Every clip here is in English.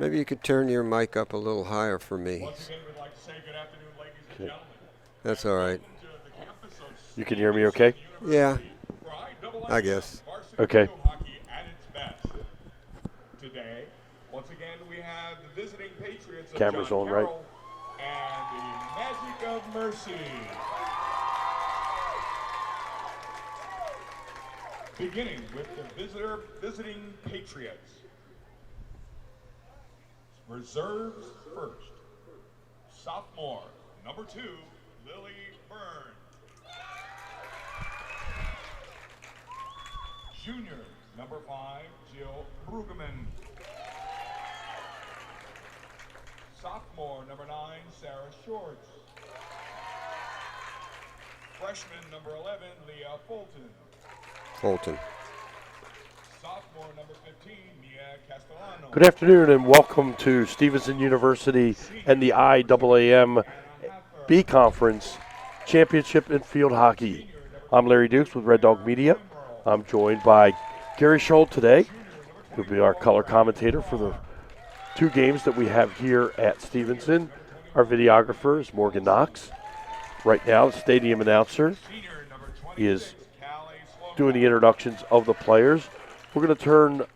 Maybe you could turn your mic up a little higher for me. Once again, we'd like to say good afternoon, ladies and Okay. gentlemen. That's And all right. welcome to the campus of You can hear me okay? Stevenson Yeah, University for I IAAM guess. varsity Okay. field hockey at its best. Today, once again, we have the visiting Patriots of Camera's John on, right? Carroll and the Magic of Mercy. Beginning with the visiting Patriots. Reserves first. Sophomore, number 2, Lily Byrne. Junior, number 5, Jill Brueggemann. Sophomore, number 9, Sarah Shorts. Freshman, number 11, Leah Fulton. Sophomore, number 15, Mia Castellano. Good afternoon and welcome to Stevenson University and the IAAM B Conference Championship in Field Hockey. I'm Larry Dukes with Red Dog Media. I'm joined by Gary Scholl today, who'll be our color commentator for the 2 games that we have here at Stevenson. Our videographer is Morgan Knox. Right now, the stadium announcer is doing the introductions of the players. We're going to turn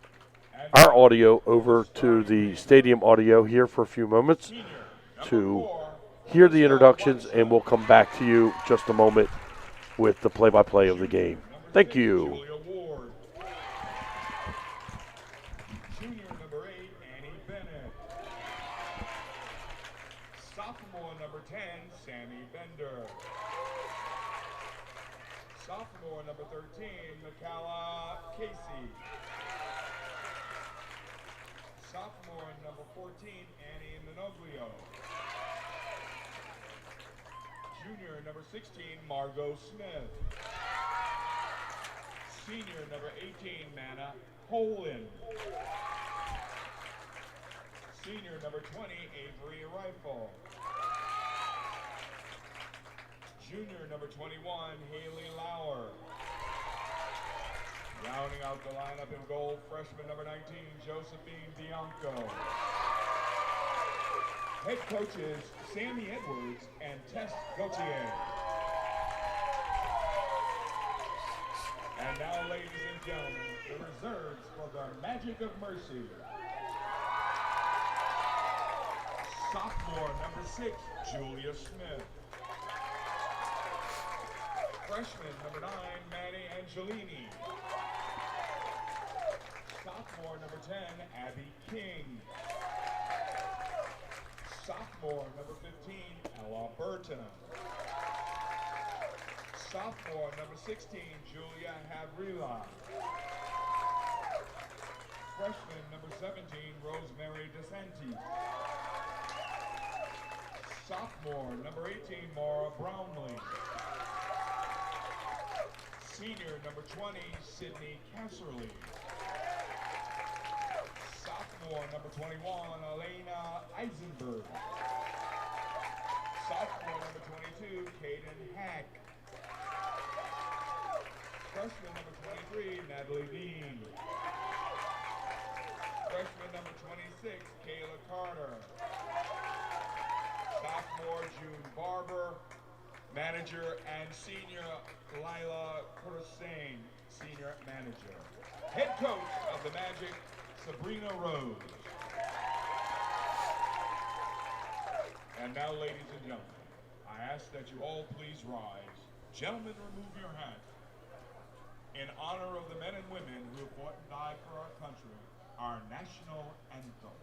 our audio over to the stadium audio here for a few moments to hear the introductions, and we'll come back to you just a moment with the play-by-play of the game. Thank you. Junior, number 8, Annie Bennett. Sophomore, number 10, Sammy Bender. Sophomore, number 13, Mikala Casey. Sophomore, number 14, Annie Minoglio. Junior, number 16, Margot Smith. Senior, number 18, Manna Holin. Senior, number 20, Avery Rifle. Junior, number 21, Haley Lauer. Rounding out the lineup in goal, freshman number 19, Josephine Bianco. Head coaches, Sammy Edwards and Tess Gauthier. And now, ladies and gentlemen, the reserves for the Magic of Mercy. Sophomore, number 6, Julia Smith. Freshman, number 9, Manny Angelini. Sophomore, number 10, Abby King. Sophomore, number 15, Ella Burton. Sophomore, number 16, Julia Havrila. Freshman, number 17, Rosemary DeSantis. Sophomore, number 18, Maura Brownlee. Senior, number 20, Sydney Casserly. Sophomore, number 21, Elena Eisenberg. Sophomore, number 22, Caden Hack. Freshman, number 23, Natalie Dean. Freshman, number 26, Kayla Carter. Sophomore, June Barber. Manager and senior, Lila Kursain, senior manager. Head coach of the Magic, Sabrina Rose. And now, ladies and gentlemen, I ask that you all please rise. Gentlemen, remove your hats. In honor of the men and women who have fought and died for our country, our national anthem.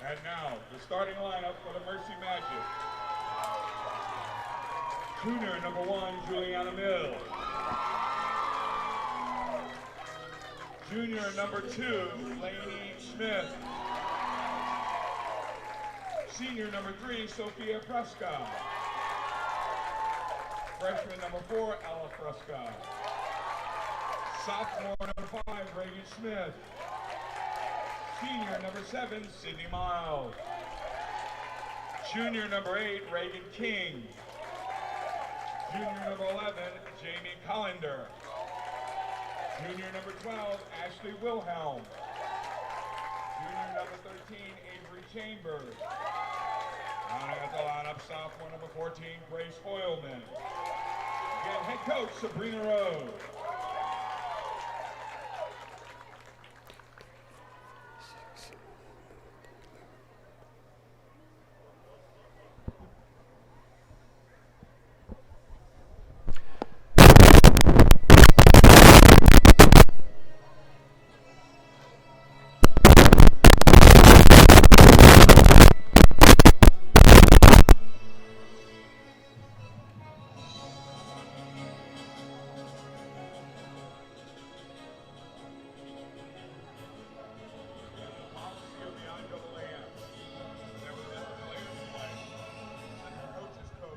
And now, the starting lineup for the Mercy Magic. Junior number 1, Juliana Mill. Junior number 2, Lainey Smith. Senior number 3, Sophia Prescott. Freshman number 4, Ella Prescott. Sophomore number 5, Reagan Smith. Senior number 7, Sydney Miles. Junior number 8, Reagan King. Junior number 11, Jamie Collender. Junior number 12, Ashley Wilhelm. Junior number 13, Avery Chambers. Rounding out the lineup, sophomore number 14, Grace Hoyleman. Again, head coach, Sabrina Rose.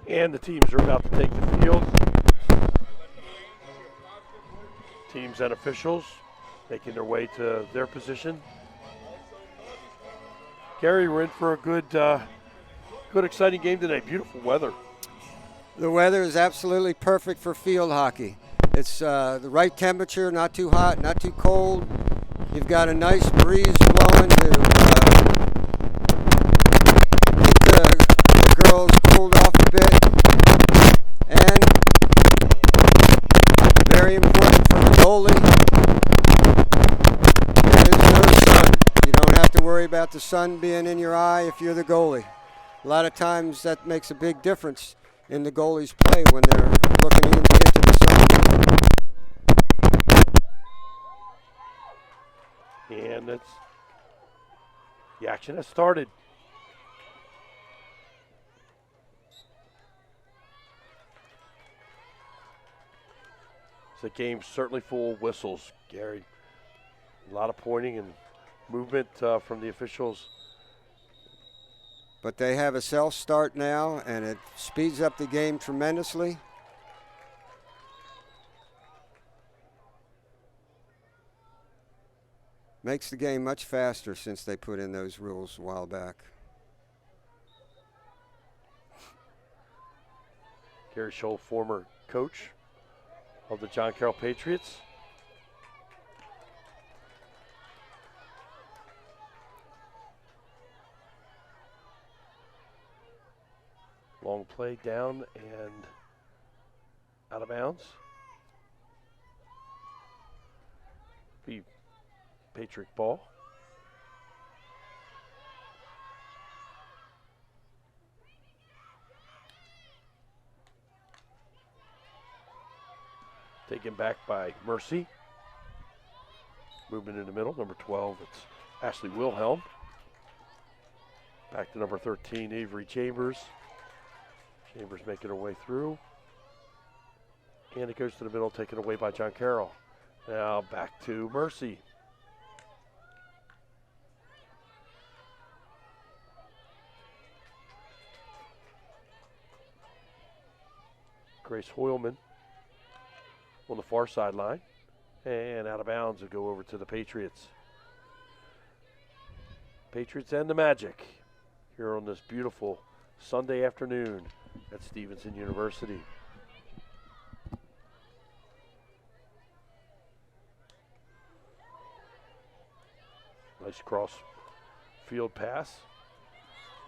And the teams are about to take the field. Teams and officials making their way to their position. Gary, we're in for a good exciting game today. Beautiful weather. The weather is absolutely perfect for field hockey. It's the right temperature, not too hot, not too cold. You've got a nice breeze blowing to keep the girls cooled off a bit. And very important for the goalie, there is no sun. You don't have to worry about the sun being in your eye if you're the goalie. A lot of times that makes a big difference in the goalie's play when they're looking into the sun. And the action has started. The game's certainly full of whistles, Gary. A lot of pointing and movement from the officials. But they have a self-start now, and it speeds up the game tremendously. Makes the game much faster since they put in those rules a while back. Gary Scholl, former coach of the John Carroll Patriots. Long play down and out of bounds. Be Patriot ball. Taken back by Mercy. Movement in the middle, number 12, it's Ashley Wilhelm. Back to number 13, Avery Chambers. Chambers making her way through. And it goes to the middle, taken away by John Carroll. Now back to Mercy. Grace Hoyleman on the far sideline, and out of bounds will go over to the Patriots. Patriots and the Magic here on this beautiful Sunday afternoon at Stevenson University. Nice cross field pass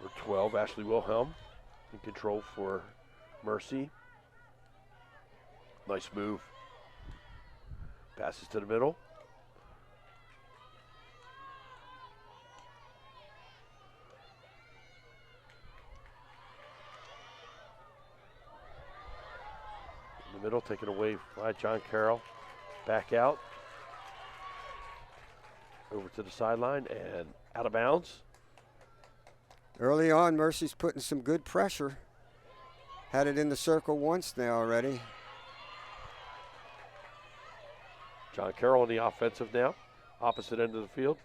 for 12, Ashley Wilhelm in control for Mercy. Nice move. Passes to the middle. In the middle, taken away by John Carroll. Back out. Over to the sideline and out of bounds. Early on, Mercy's putting some good pressure. Had it in the circle once now already. John Carroll on the offensive now, opposite end of the field.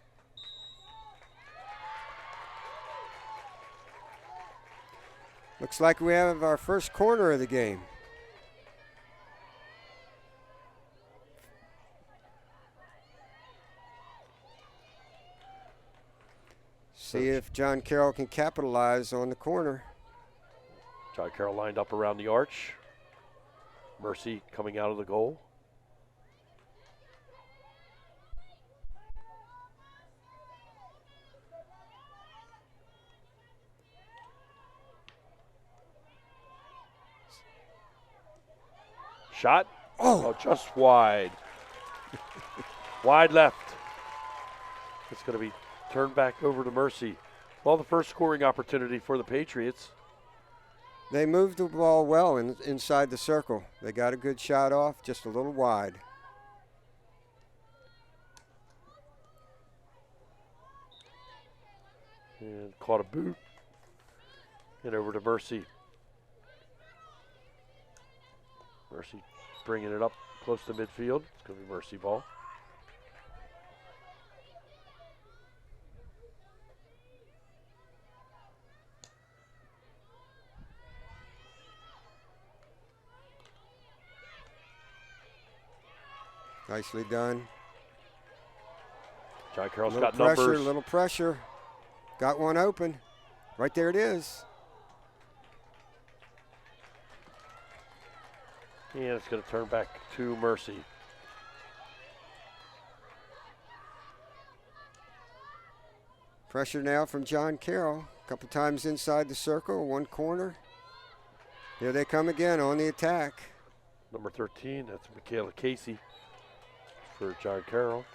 Looks like we have our first corner of the game. See if John Carroll can capitalize on the corner. John Carroll lined up around the arch. Mercy coming out of the goal. Shot. Oh, just wide. Wide left. It's going to be turned back over to Mercy. Well, the first scoring opportunity for the Patriots. They moved the ball well inside the circle. They got a good shot off, just a little wide. And caught a boot. And over to Mercy. Mercy bringing it up close to midfield. It's going to be Mercy ball. Nicely done. John Carroll's Little got pressure, numbers. little pressure. Got one open. Right there it is. And it's going to turn back to Mercy. Pressure now from John Carroll. A couple times inside the circle, one corner. Here they come again on the attack. Number 13, that's Michaela Casey for John Carroll.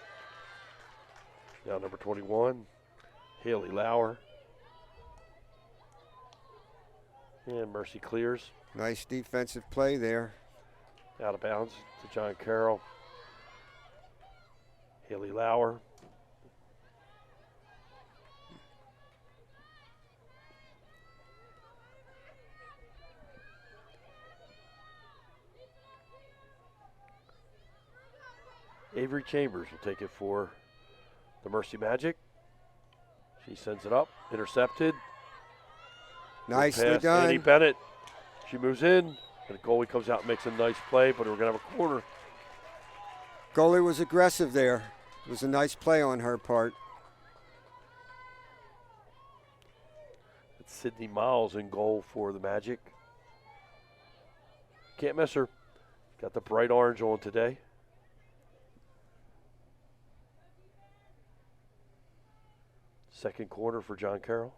Now number 21, Haley Lauer. And Mercy clears. Nice defensive play there. Out of bounds to John Carroll. Haley Lauer. Avery Chambers will take it for the Mercy Magic. She sends it up, intercepted. Nicely done. Annie Bennett. She moves in, and the goalie comes out and makes a nice play, but we're going to have a corner. Goalie was aggressive there. It was a nice play on her part. It's Sydney Miles in goal for the Magic. Can't miss her. Got the bright orange on today. Second corner for John Carroll.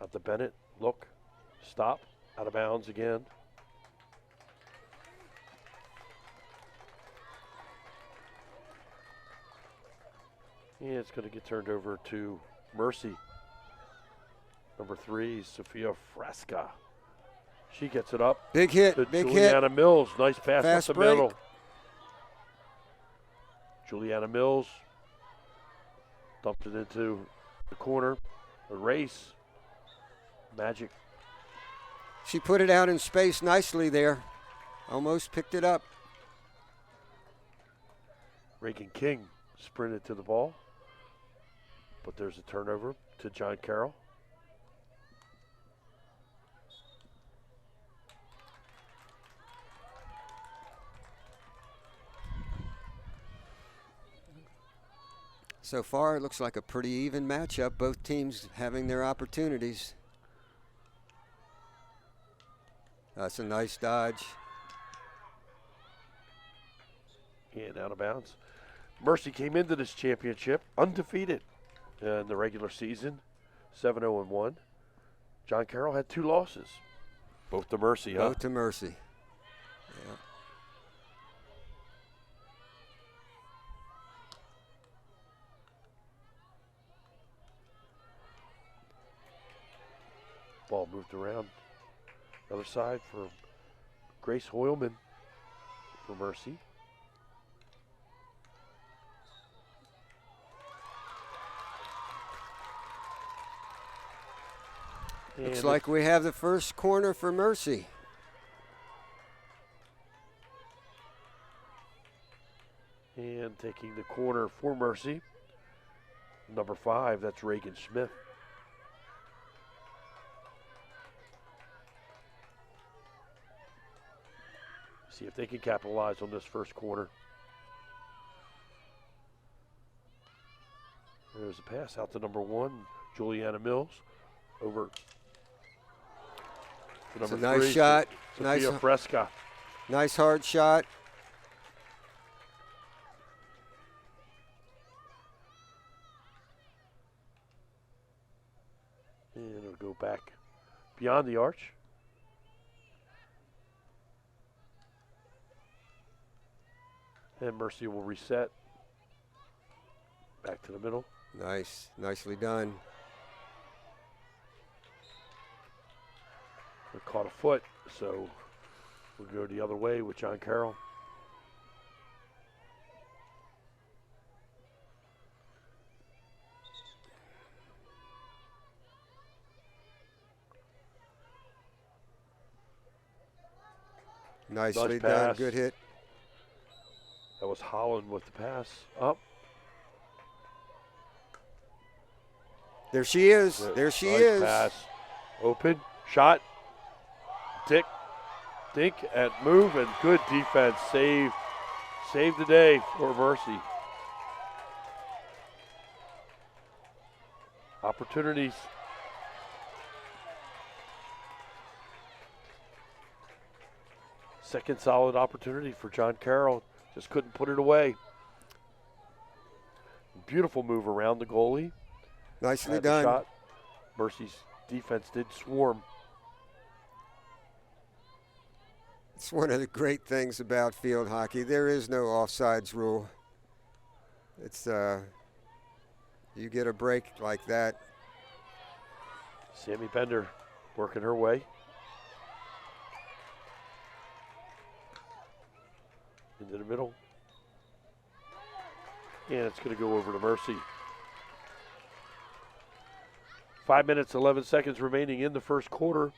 Out to Bennett. Look. Stop. Out of bounds again. And it's going to get turned over to Mercy. Number 3, Sophia Fresca. She gets it up. Big hit, to big Juliana hit. Mills. Nice pass Fast up the break. middle. Juliana Mills dumped it into the corner. A race. Magic. She put it out in space nicely there. Almost picked it up. Reagan King sprinted to the ball. But there's a turnover to John Carroll. So far, it looks like a pretty even matchup. Both teams having their opportunities. That's a nice dodge. And out of bounds. Mercy came into this championship undefeated in the regular season, 7-0-1. John Carroll had 2 losses. Both to Mercy, huh? Both to Mercy. Yeah. Ball moved around. Other side for Grace Hoyleman for Mercy. Looks like we have the first corner for Mercy. And taking the corner for Mercy, number 5, that's Reagan Smith. See if they can capitalize on this first corner. There's a pass out to number 1, Juliana Mills, over to It's number a nice 3, shot. Sophia Fresca. Nice hard shot. And it'll go back beyond the arch. And Mercy will reset. Back to the middle. Nice. Nicely done. They caught a foot, so we'll go the other way with John Carroll. Nicely Nice done. pass. Good hit. That was Holland with the pass. Up. There she is. There she Nice is. Pass. Open. Shot. Dink at move and good defense. Save the day for Mercy. Opportunities. Second solid opportunity for John Carroll. Just couldn't put it away. Beautiful move around the goalie. Nicely Had the done. shot. Mercy's defense did swarm. It's one of the great things about field hockey. There is no offsides rule. It's you get a break like that. Sammy Bender working her way. Into the middle. And it's going to go over to Mercy. 5 minutes, 11 seconds remaining in the first quarter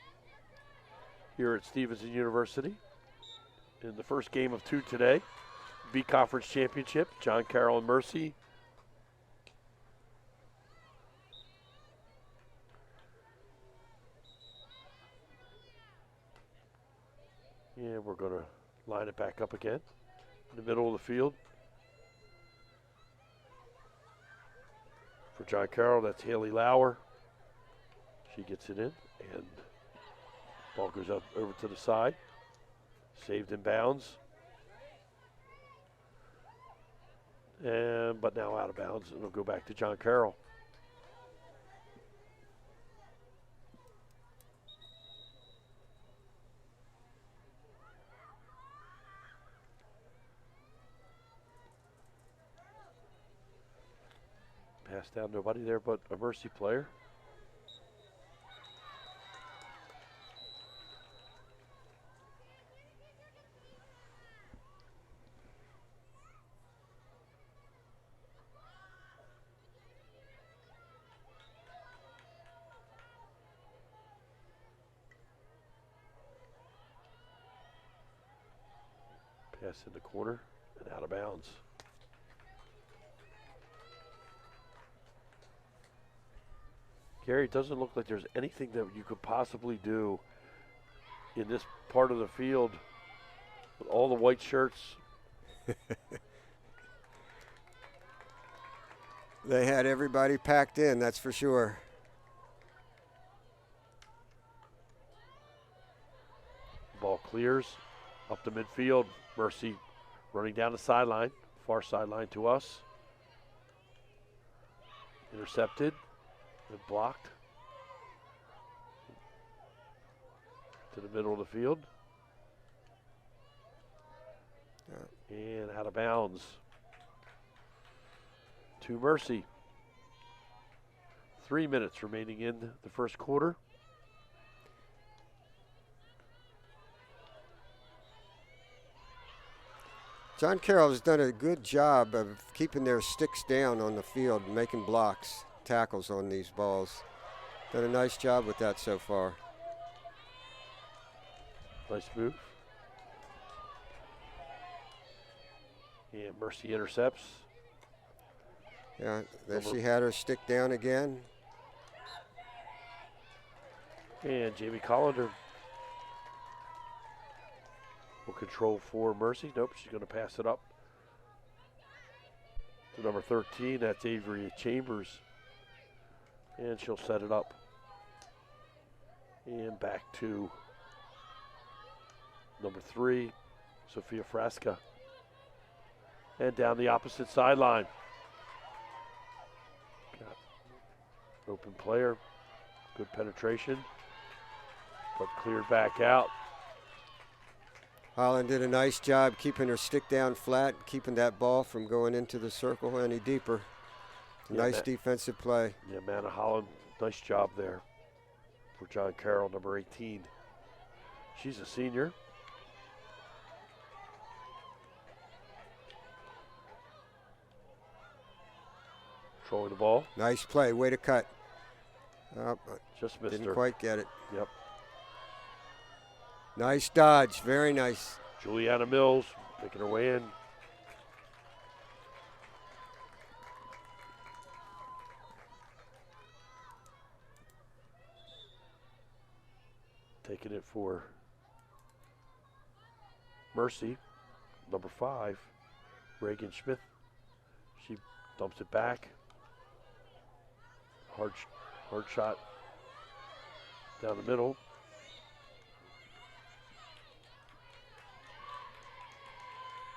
here at Stevenson University. In the first game of 2 today, B Conference Championship, John Carroll and Mercy. And we're going to line it back up again in the middle of the field. For John Carroll, that's Haley Lauer. She gets it in, and ball goes up over to the side. Saved in bounds. But now out of bounds, and it'll go back to John Carroll. Pass down, nobody there but a Mercy player. Pass in the corner and out of bounds. Gary, it doesn't look like there's anything that you could possibly do in this part of the field with all the white shirts. They had everybody packed in, that's for sure. Ball clears up the midfield. Mercy running down the sideline, far sideline to us. Intercepted and blocked. To the middle of the field. And out of bounds. To Mercy. 3 minutes remaining in the first quarter. John Carroll has done a good job of keeping their sticks down on the field and making blocks, tackles on these balls. Done a nice job with that so far. Nice move. And Mercy intercepts. Yeah, there she had her stick down again. And Jamie Collender will control for Mercy. Nope, she's going to pass it up to number 13. That's Avery Chambers. And she'll set it up. And back to number 3, Sophia Frasca. And down the opposite sideline. Got an open player. Good penetration. But cleared back out. Holland did a nice job keeping her stick down flat, keeping that ball from going into the circle any deeper. Nice defensive play. Yeah, Manna Holland, nice job there for John Carroll, number 18. She's a senior. Throwing the ball. Nice play, way to cut. Just missed Didn't her. quite get it. Yep. Nice dodge, very nice. Juliana Mills making her way in. Taking it for Mercy, number 5, Reagan Smith. She dumps it back. Hard shot down the middle.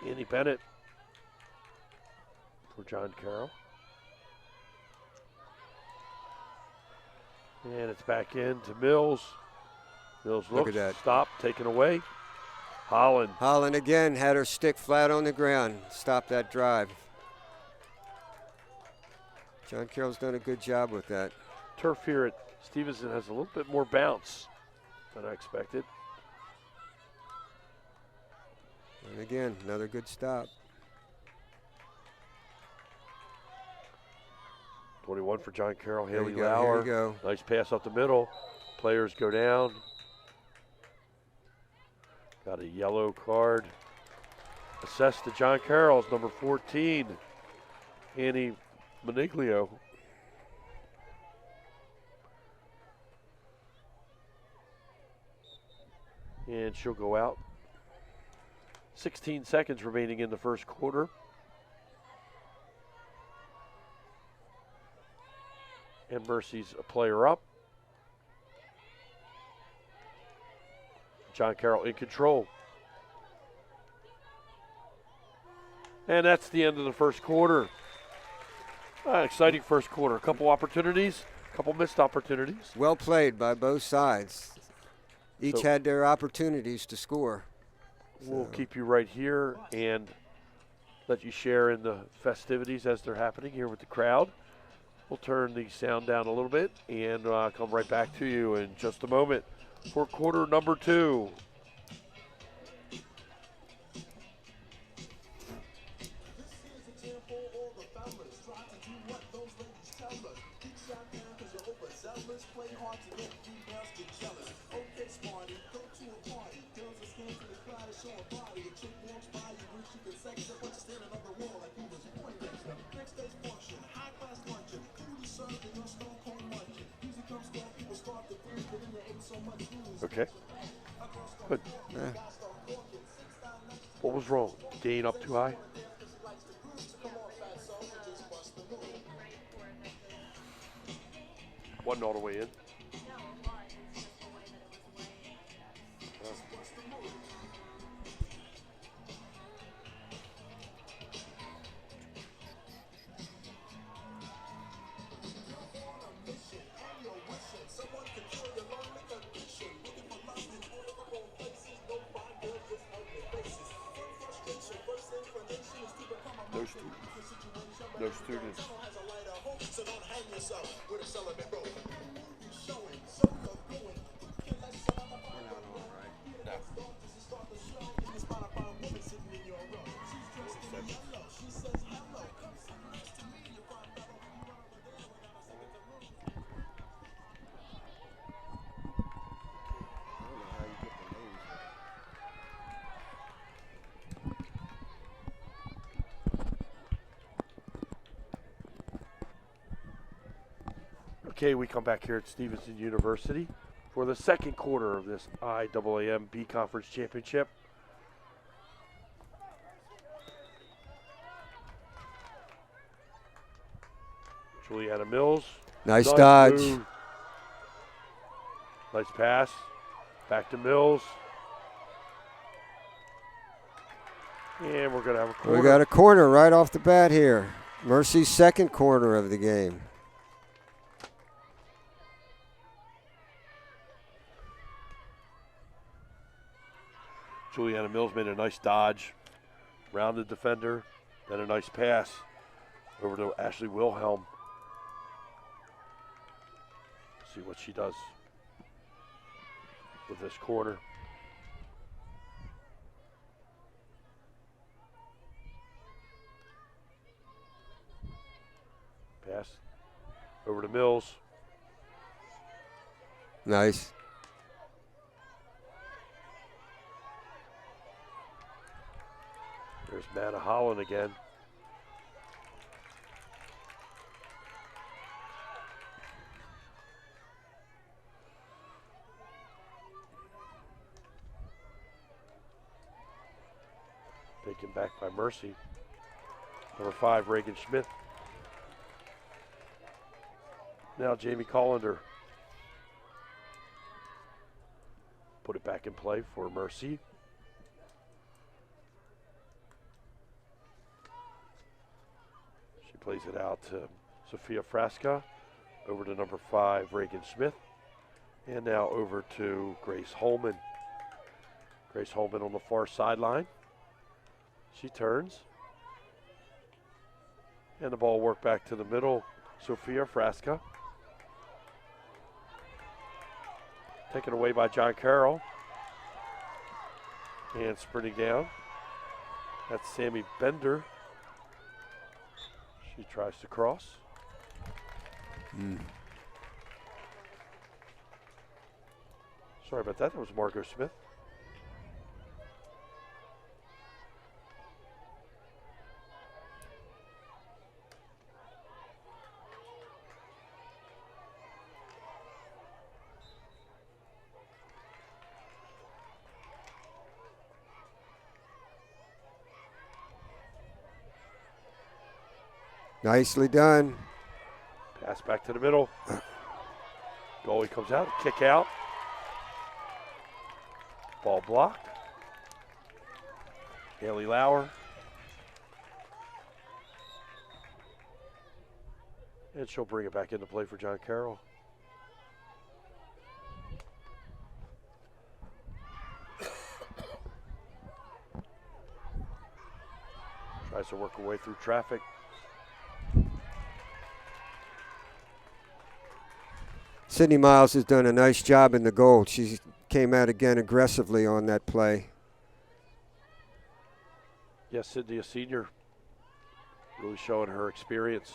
Annie Bennett for John Carroll. And it's back in to Mills. Mills Look looks, at that. stop, taken away. Holland. Holland again had her stick flat on the ground. Stop that drive. John Carroll's done a good job with that. Turf here at Stevenson has a little bit more bounce than I expected. And again, another good stop. 21 for John Carroll, There Haley you go, Lauer. here you go. Nice pass up the middle. Players go down. Got a yellow card. Assessed to John Carroll's number 14, Annie Moniglio. And she'll go out. 16 seconds remaining in the first quarter. And Mercy's a player up. John Carroll in control. And that's the end of the first quarter. Exciting first quarter. A couple opportunities, a couple missed opportunities. Well played by both sides. Each had their opportunities to score. We'll keep you right here and let you share in the festivities as they're happening here with the crowd. We'll turn the sound down a little bit and come right back to you in just a moment for quarter number 2. Okay. Good. Yeah. What was wrong? Gain up too high? Wasn't all the way in. No students. Okay, we come back here at Stevenson University for the second quarter of this IAAM B Conference Championship. Juliana Mills. Nice dodge. Move. Nice pass. Back to Mills. And we're going to have a corner. We got a corner right off the bat here. Mercy's second corner of the game. Juliana Mills made a nice dodge, rounded defender, then a nice pass over to Ashley Wilhelm. See what she does with this corner. Pass over to Mills. Nice. There's Manna Holland again. Taken back by Mercy. Number 5, Reagan Schmidt. Now Jamie Collender. Put it back in play for Mercy. She plays it out to Sophia Frasca. Over to number 5, Reagan Smith. And now over to Grace Holman. Grace Holman on the far sideline. She turns. And the ball worked back to the middle. Sophia Frasca. Taken away by John Carroll. And sprinting down. That's Sammy Bender. She tries to cross. Sorry about that. That was Margot Smith. Nicely done. Pass back to the middle. Goalie comes out, kick out. Ball blocked. Haley Lauer. And she'll bring it back into play for John Carroll. Tries to work her way through traffic. Sydney Miles has done a nice job in the goal. She came out again aggressively on that play. Yes, Sydney, a senior, really showing her experience.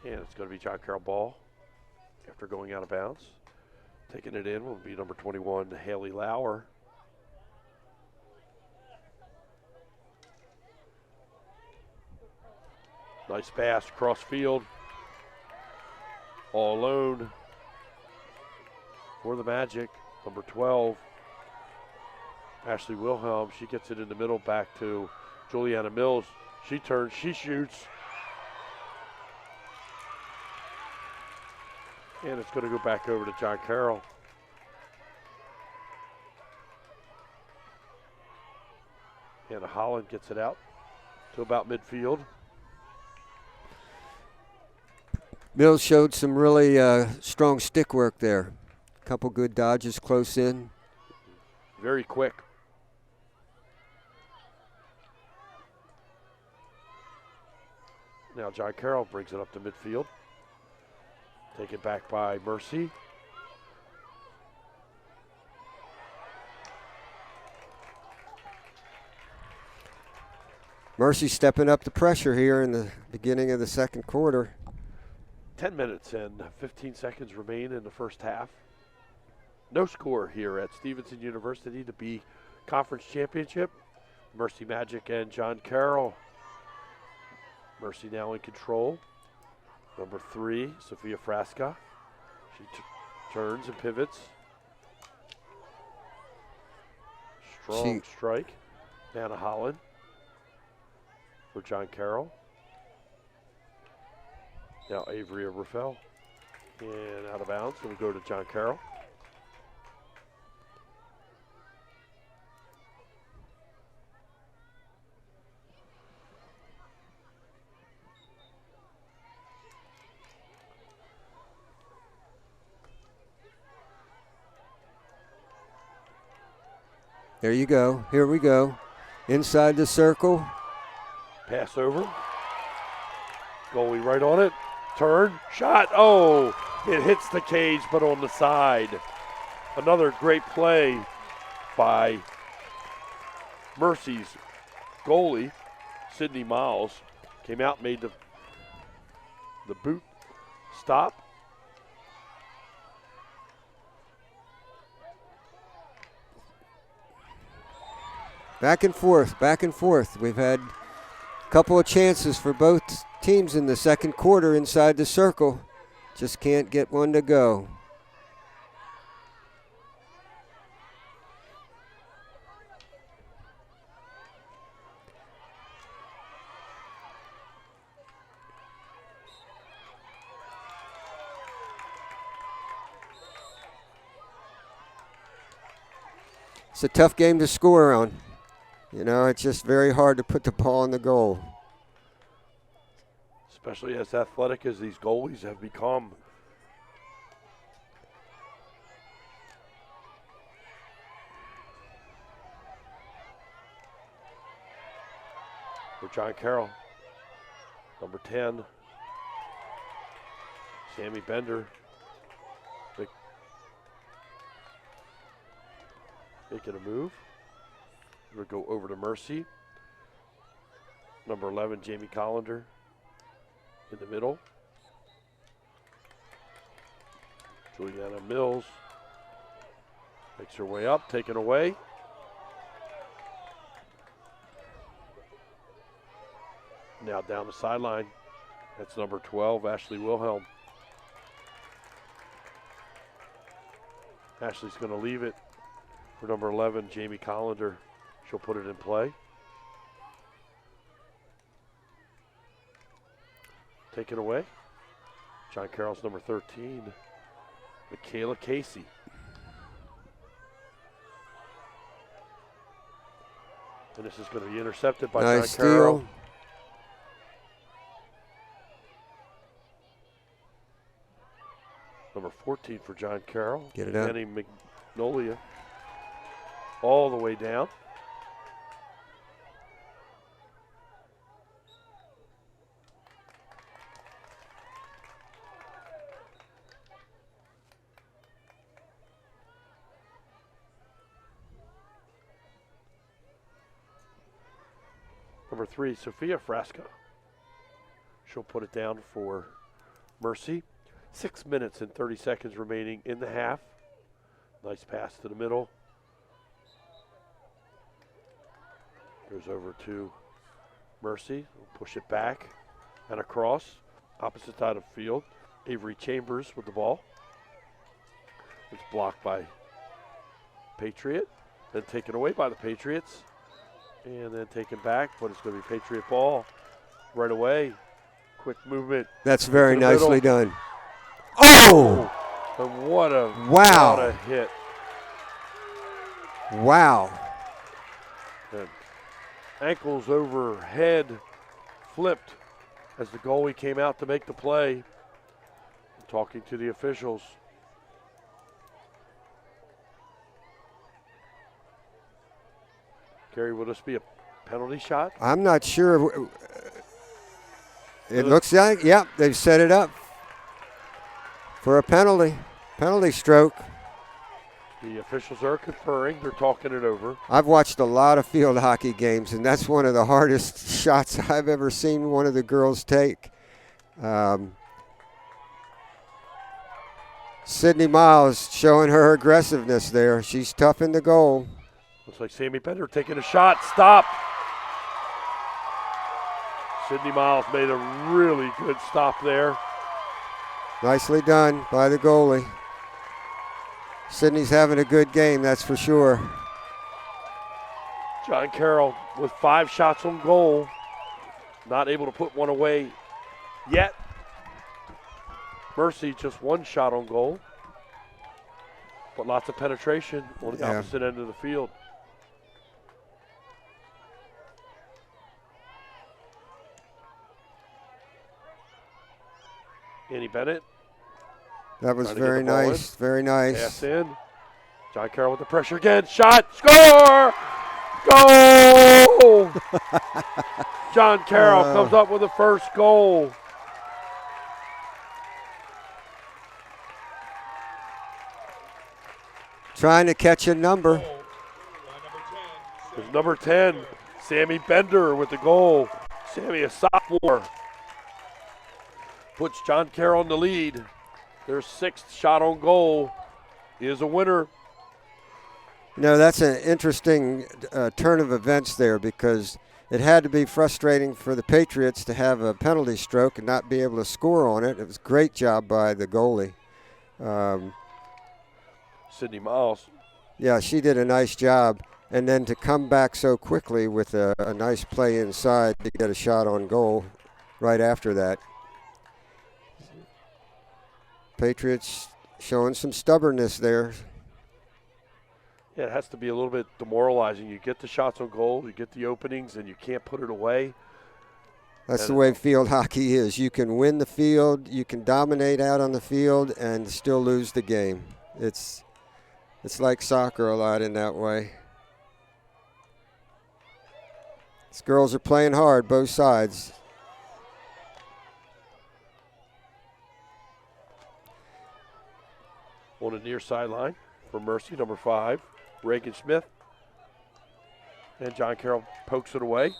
And it's going to be John Carroll ball after going out of bounds. Taking it in will be number 21, Haley Lauer. Nice pass, cross field. All alone for the Magic. Number 12, Ashley Wilhelm. She gets it in the middle back to Juliana Mills. She turns, she shoots. And it's going to go back over to John Carroll. And Holland gets it out to about midfield. Mills showed some really strong stick work there. A couple good dodges close in. Very quick. Now John Carroll brings it up to midfield. Taken back by Mercy. Mercy stepping up the pressure here in the beginning of the second quarter. 10 minutes and 15 seconds remain in the first half. No score here at Stevenson University to be conference championship. Mercy Magic and John Carroll. Mercy now in control. Number 3, Sophia Frasca. She turns and pivots. Strong strike. Down to Holland for John Carroll. Now Avery Rafael. And out of bounds. It'll go to John Carroll. There you go. Here we go. Inside the circle. Pass over. Goalie right on it. Turn. Shot. Oh, it hits the cage, but on the side. Another great play by Mercy's goalie, Sydney Miles. Came out, made the boot stop. Back and forth, back and forth. We've had a couple of chances for both teams in the second quarter inside the circle. Just can't get one to go. It's a tough game to score on. You know, it's just very hard to put the ball in the goal. Especially as athletic as these goalies have become. For John Carroll, number 10, Sammy Bender. Making a move. We'll go over to Mercy. Number 11, Jamie Collender in the middle. Juliana Mills makes her way up, taken away. Now down the sideline. That's number 12, Ashley Wilhelm. Ashley's going to leave it for number 11, Jamie Collender. She'll put it in play. Taken away. John Carroll's number 13, Michaela Casey. And this is going to be intercepted by nice John Carroll. Steal. Number 14 for John Carroll. Get it up. Annie Magnolia. All the way down. Number 3, Sophia Frasca. She'll put it down for Mercy. 6 minutes and 30 seconds remaining in the half. Nice pass to the middle. Goes over to Mercy. We'll push it back and across. Opposite side of the field. Avery Chambers with the ball. It's blocked by Patriot. Then taken away by the Patriots. And then taken back, but it's going to be Patriot ball right away. Quick movement. That's very nicely middle. done. Oh! And what a hit. Wow. And ankles over head flipped as the goalie came out to make the play. Talking to the officials. Gary, will this be a penalty shot? I'm not sure. It looks like, yeah, they've set it up for a penalty stroke. The officials are conferring. They're talking it over. I've watched a lot of field hockey games, and that's one of the hardest shots I've ever seen one of the girls take. Sydney Miles showing her aggressiveness there. She's tough in the goal. Looks like Sammy Bender taking a shot. Stop. Sydney Miles made a really good stop there. Nicely done by the goalie. Sydney's having a good game, that's for sure. John Carroll with 5 shots on goal. Not able to put one away yet. Mercy just 1 shot on goal. But lots of penetration on the opposite end of the field. Annie Bennett. That was very nice, very nice. Pass in. John Carroll with the pressure again. Shot, score! Goal! John Carroll comes up with the first goal. Trying to catch a number. It's number 10, Sammy Bender with the goal. Sammy, a sophomore, puts John Carroll in the lead. Their 6th shot on goal is a winner. You know, that's an interesting turn of events there, because it had to be frustrating for the Patriots to have a penalty stroke and not be able to score on it. It was a great job by the goalie. Sydney Miles. Yeah, she did a nice job. And then to come back so quickly with a nice play inside to get a shot on goal right after that. Patriots showing some stubbornness there. Yeah, it has to be a little bit demoralizing. You get the shots on goal, you get the openings, and you can't put it away. That's the way field hockey is. You can win the field, you can dominate out on the field, and still lose the game. It's like soccer a lot in that way. These girls are playing hard, both sides. On the near sideline for Mercy, number 5, Reagan Smith. And John Carroll pokes it away.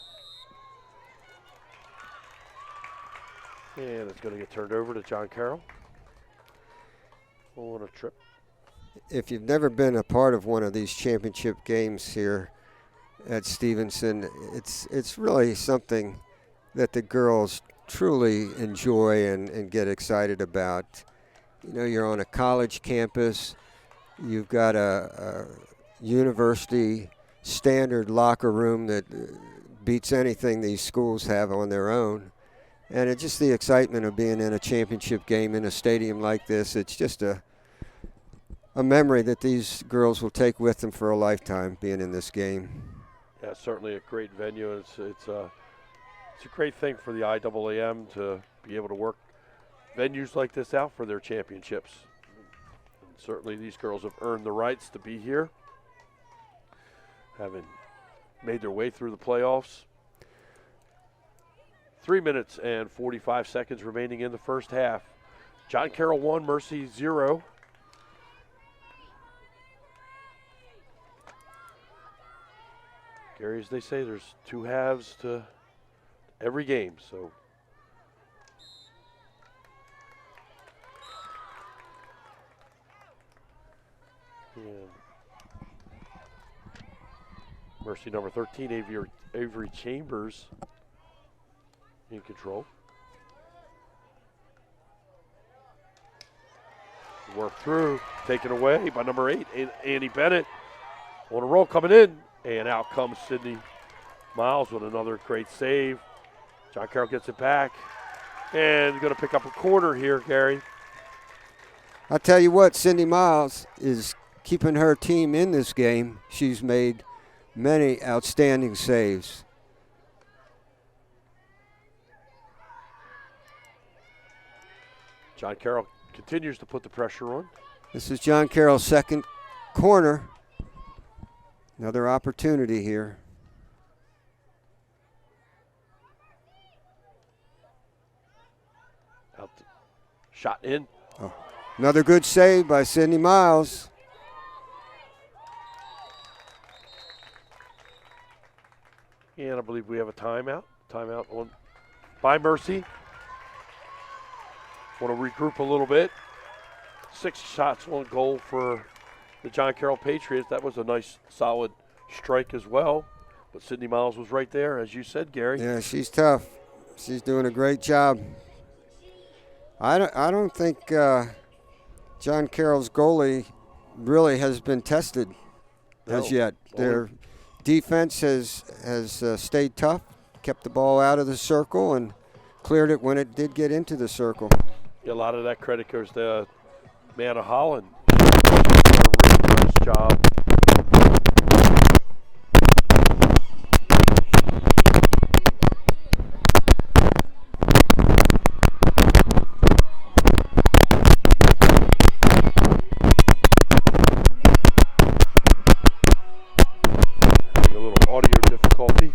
And it's going to get turned over to John Carroll on a trip. If you've never been a part of one of these championship games here at Stevenson, it's really something that the girls truly enjoy and get excited about. You know, you're on a college campus, you've got a university standard locker room that beats anything these schools have on their own. And it's just the excitement of being in a championship game in a stadium like this. It's just a memory that these girls will take with them for a lifetime, being in this game. Yeah, certainly a great venue. It's a great thing for the IAAM to be able to work venues like this out for their championships. And certainly these girls have earned the rights to be here, having made their way through the playoffs. 3 minutes and 45 seconds remaining in the first half. John Carroll 1, Mercy 0. Gary, as they say, there's 2 halves to every game, so and Mercy number 13, Avery Chambers in control. Work through, taken away by number 8, Annie Bennett. On a roll coming in, and out comes Sydney Miles with another great save. John Carroll gets it back, and going to pick up a corner here, Gary. I'll tell you what, Sydney Miles is keeping her team in this game. She's made many outstanding saves. John Carroll continues to put the pressure on. This is John Carroll's second corner. Another opportunity here. Out the, shot in. Oh, another good save by Sydney Miles. And I believe we have a timeout. Timeout on by Mercy. Want to regroup a little bit. 6 shots on goal for the John Carroll Patriots. That was a nice, solid strike as well. But Sydney Miles was right there, as you said, Gary. Yeah, she's tough. She's doing a great job. I don't think John Carroll's goalie really has been tested as yet. Their defense has stayed tough, kept the ball out of the circle, and cleared it when it did get into the circle. A lot of that credit goes to Manna Holland. She's done a really nice job. Having a little audio difficulty.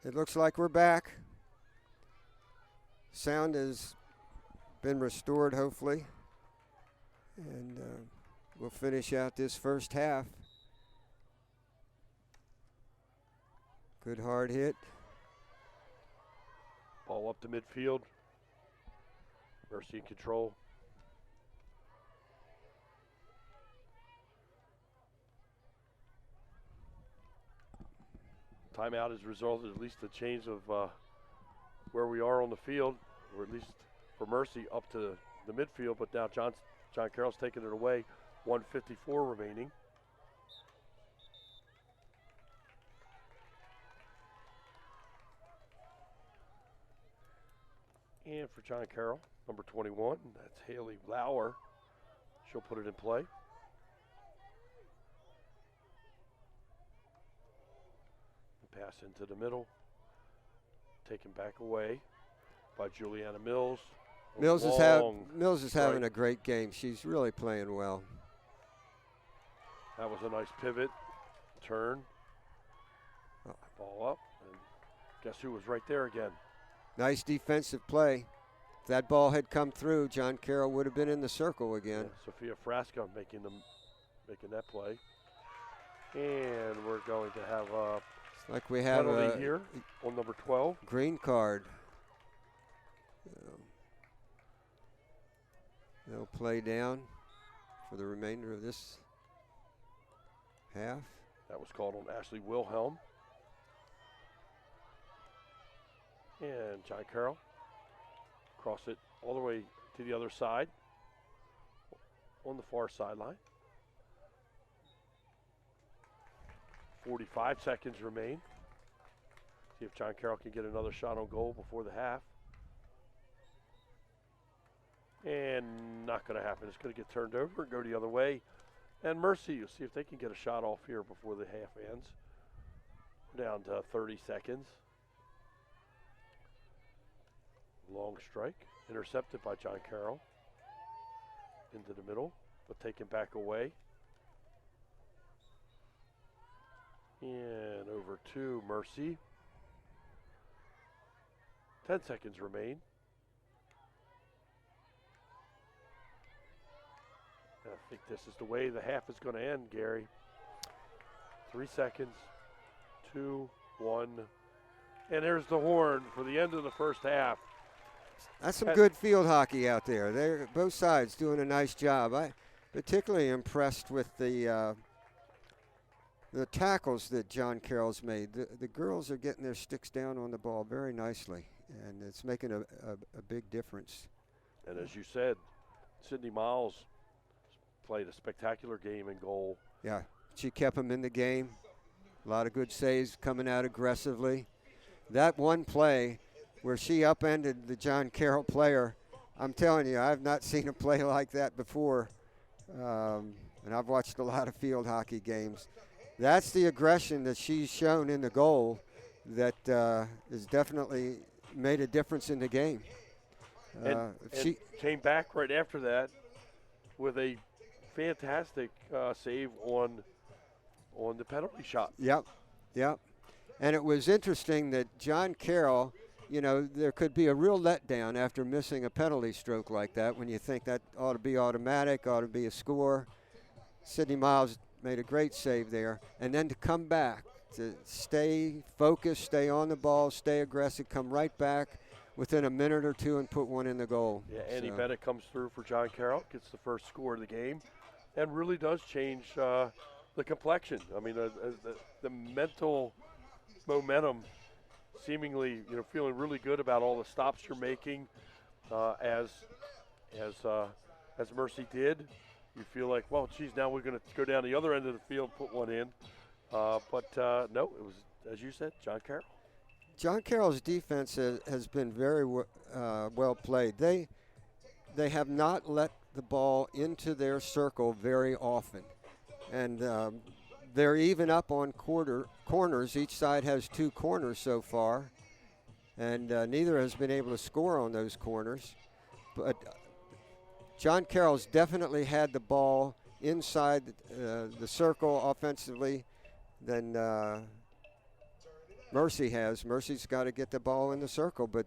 It looks like we're back. Sound has been restored, hopefully. And we'll finish out this first half. Good hard hit. Ball up to midfield. Mercy in control. Timeout has resulted at least a change of where we are on the field, or at least for Mercy up to the midfield, but now John Carroll's taking it away. 1:54 remaining. And for John Carroll, number 21, that's Haley Lauer. She'll put it in play. Pass into the middle. Taken back away by Juliana Mills. Mills is having a great game. She's really playing well. That was a nice pivot, turn, ball up, and guess who was right there again? Nice defensive play. If that ball had come through, John Carroll would have been in the circle again. Yeah, Sophia Frasca making that play. And we're going to have a like we have penalty here on number 12. Green card. They'll play down for the remainder of this half. That was called on Ashley Wilhelm. And John Carroll cross it all the way to the other side on the far sideline. 45 seconds remain. See if John Carroll can get another shot on goal before the half. And not going to happen. It's going to get turned over and go the other way. And Mercy, you'll see if they can get a shot off here before the half ends. We're down to 30 seconds. Long strike, intercepted by John Carroll. Into the middle, but taken back away. And over to Mercy. 10 seconds remain. And I think this is the way the half is going to end, Gary. 3 seconds, 2, 1. And there's the horn for the end of the first half. That's some good field hockey out there. They're both sides doing a nice job. I'm particularly impressed with the tackles that John Carroll's made. The girls are getting their sticks down on the ball very nicely, and it's making a big difference. And as you said, Sydney Miles played a spectacular game in goal. Yeah, she kept them in the game. A lot of good saves, coming out aggressively. That one play where she upended the John Carroll player, I'm telling you, I've not seen a play like that before. And I've watched a lot of field hockey games. That's the aggression that she's shown in the goal that has definitely made a difference in the game. And she came back right after that with a fantastic save on the penalty shot. Yep. And it was interesting that John Carroll, you know, there could be a real letdown after missing a penalty stroke like that when you think that ought to be automatic, ought to be a score. Sidney Miles made a great save there. And then to come back, to stay focused, stay on the ball, stay aggressive, come right back within a minute or two and put one in the goal. Yeah, Andy Bennett comes through for John Carroll, gets the first score of the game, and really does change the complexion. I mean, the mental momentum, seemingly, you know, feeling really good about all the stops you're making, as Mercy did. You feel like, well, geez, now we're going to go down the other end of the field, put one in. But no, it was, as you said, John Carroll. John Carroll's defense has been very well played. They have not let the ball into their circle very often. And they're even up on corners. Each side has 2 corners so far. And neither has been able to score on those corners. But John Carroll's definitely had the ball inside the circle offensively than Mercy has. Mercy's got to get the ball in the circle, but,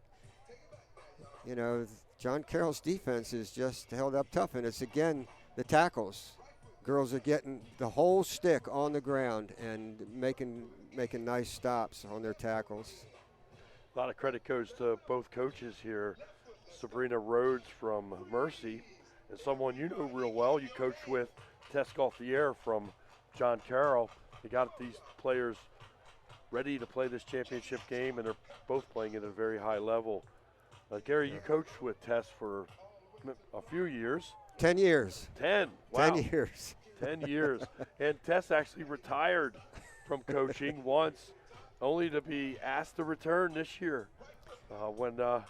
you know, John Carroll's defense is just held up tough, and it's, again, the tackles. Girls are getting the whole stick on the ground and making nice stops on their tackles. A lot of credit goes to both coaches here. Sabrina Rhodes from Mercy, and someone you know real well. You coached with Tess Gauthier from John Carroll. They got these players ready to play this championship game, and they're both playing at a very high level. Gary, you coached with Tess for a few years. 10 years. 10. Wow. 10 years. 10 years. And Tess actually retired from coaching once, only to be asked to return this year when the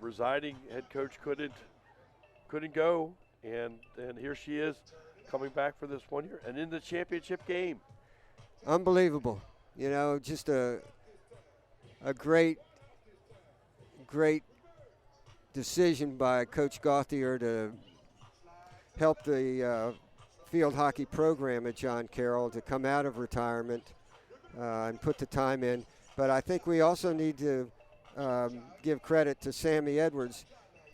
residing head coach couldn't go, and here she is coming back for this 1 year and in the championship game. Unbelievable. You know, just a great decision by Coach Gauthier to help the field hockey program at John Carroll to come out of retirement and put the time in. But I think we also need to give credit to Sammy Edwards,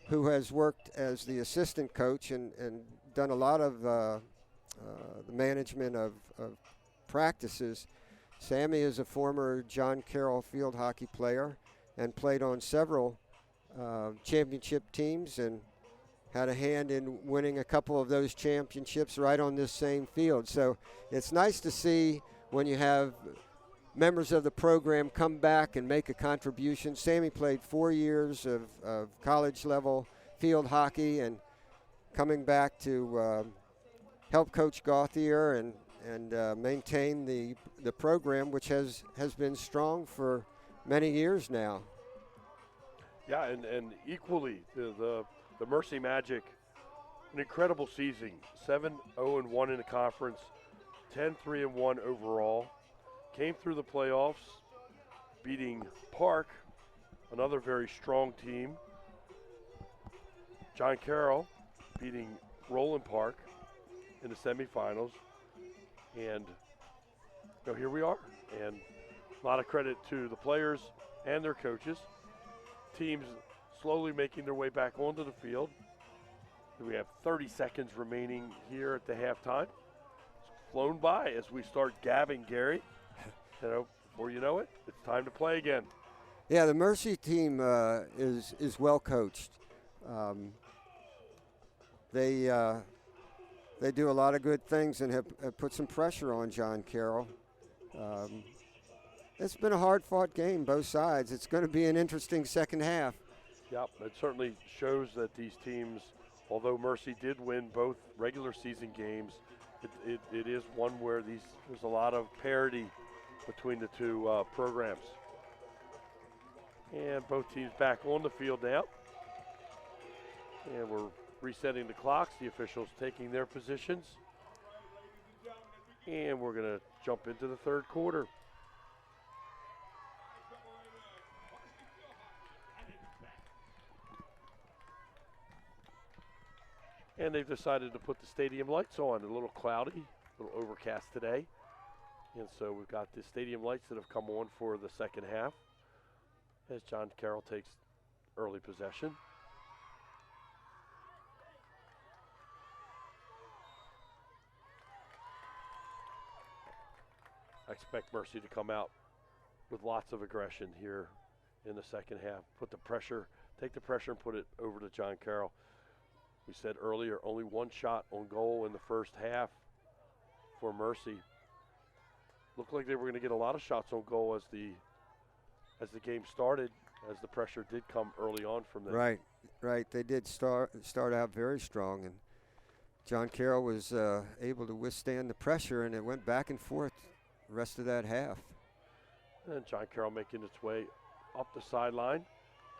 who has worked as the assistant coach and done a lot of the management of practices. Sammy is a former John Carroll field hockey player and played on several championship teams and had a hand in winning a couple of those championships right on this same field. So it's nice to see when you have members of the program come back and make a contribution. Sammy played 4 years of college-level field hockey and coming back to help Coach Gauthier and maintain the program, which has been strong for many years now. Yeah, and equally, the Mercy Magic, an incredible season. 7-0-1 in the conference, 10-3-1 overall. Came through the playoffs, beating Park, another very strong team. John Carroll beating Roland Park in the semifinals. And here we are. And a lot of credit to the players and their coaches. Teams slowly making their way back onto the field. We have 30 seconds remaining here at the halftime. It's flown by as we start gabbing, Gary. Before you know it, it's time to play again. Yeah, the Mercy team is well coached. They do a lot of good things and have put some pressure on John Carroll. It's been a hard-fought game, both sides. It's going to be an interesting second half. Yep, it certainly shows that these teams, although Mercy did win both regular season games, it is one where there's a lot of parity between the two programs. And both teams back on the field now. And we're resetting the clocks, the officials taking their positions. And we're going to jump into the third quarter. And they've decided to put the stadium lights on. A little cloudy, a little overcast today. And so we've got the stadium lights that have come on for the second half as John Carroll takes early possession. I expect Mercy to come out with lots of aggression here in the second half. Put the pressure, take the pressure and put it over to John Carroll. We said earlier, only one shot on goal in the first half for Mercy. Looked like they were going to get a lot of shots on goal as the game started, as the pressure did come early on from them. Right. They did start out very strong, and John Carroll was able to withstand the pressure, and it went back and forth the rest of that half. And John Carroll making its way up the sideline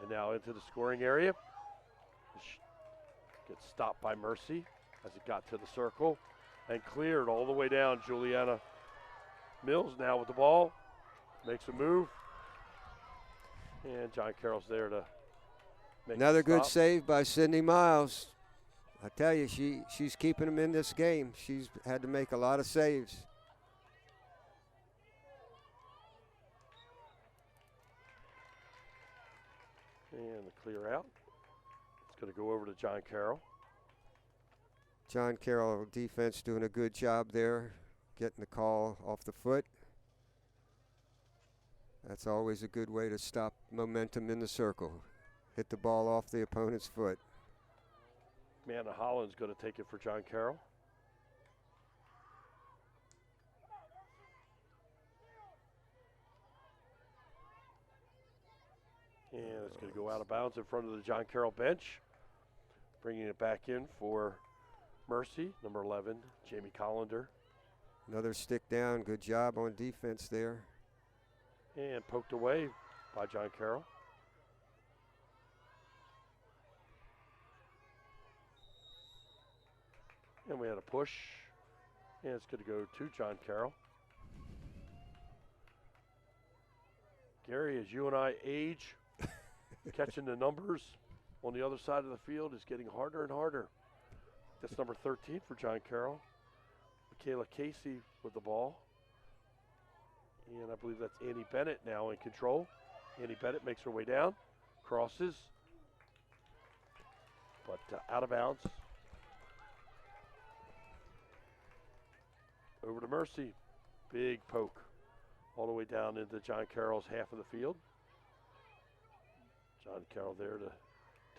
and now into the scoring area. Gets stopped by Mercy as it got to the circle and cleared all the way down. Juliana Mills now with the ball, makes a move, and John Carroll's there to make another the good stop. save by Sydney Miles. I tell you, she's keeping them in this game. She's had to make a lot of saves. And the clear out. It's going to go over to John Carroll. John Carroll defense doing a good job there, getting the call off the foot. That's always a good way to stop momentum in the circle. Hit the ball off the opponent's foot. Amanda Holland's going to take it for John Carroll. And it's going to go out of bounds in front of the John Carroll bench. Bringing it back in for Mercy, number 11, Jamie Collender. Another stick down. Good job on defense there. And poked away by John Carroll. And we had a push. And it's going to go to John Carroll. Gary, as you and I age, catching the numbers on the other side of the field is getting harder and harder. That's number 13 for John Carroll. Michaela Casey with the ball. And I believe that's Annie Bennett now in control. Annie Bennett makes her way down, crosses, but out of bounds. Over to Mercy. Big poke all the way down into John Carroll's half of the field. John Carroll there to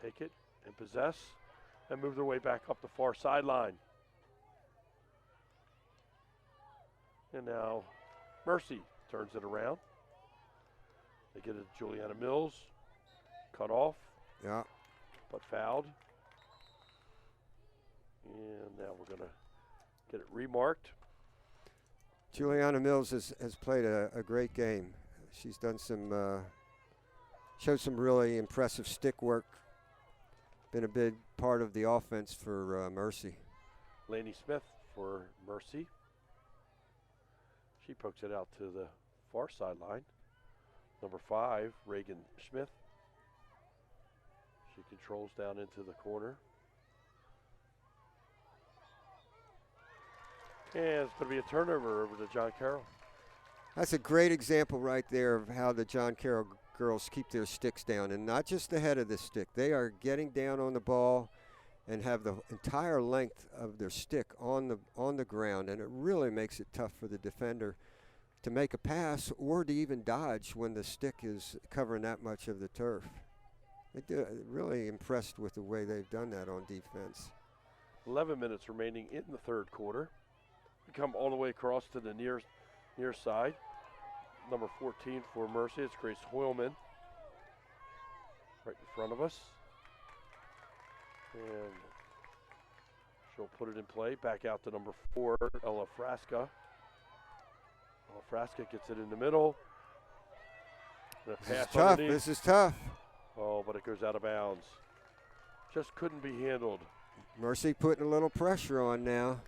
take it and possess and move their way back up the far sideline. And now Mercy turns it around. They get it to Juliana Mills. Cut off. Yeah. But fouled. And now we're going to get it remarked. Juliana Mills has played a great game. She's done showed some really impressive stick work. Been a big part of the offense for Mercy. Laney Smith for Mercy. She pokes it out to the far sideline. Number 5, Reagan Smith. She controls down into the corner. And it's going to be a turnover over to John Carroll. That's a great example right there of how the John Carroll girls keep their sticks down, and not just the head of the stick. They are getting down on the ball and have the entire length of their stick on the ground, and it really makes it tough for the defender to make a pass or to even dodge when the stick is covering that much of the turf. Really impressed with the way they've done that on defense. 11 minutes remaining in the third quarter. We come all the way across to the near side. Number 14 for Mercy, it's Grace Hoylman right in front of us. And she'll put it in play. Back out to number 4, Ella Frasca. Ella Frasca gets it in the middle. This is tough. Oh, but it goes out of bounds. Just couldn't be handled. Mercy putting a little pressure on now.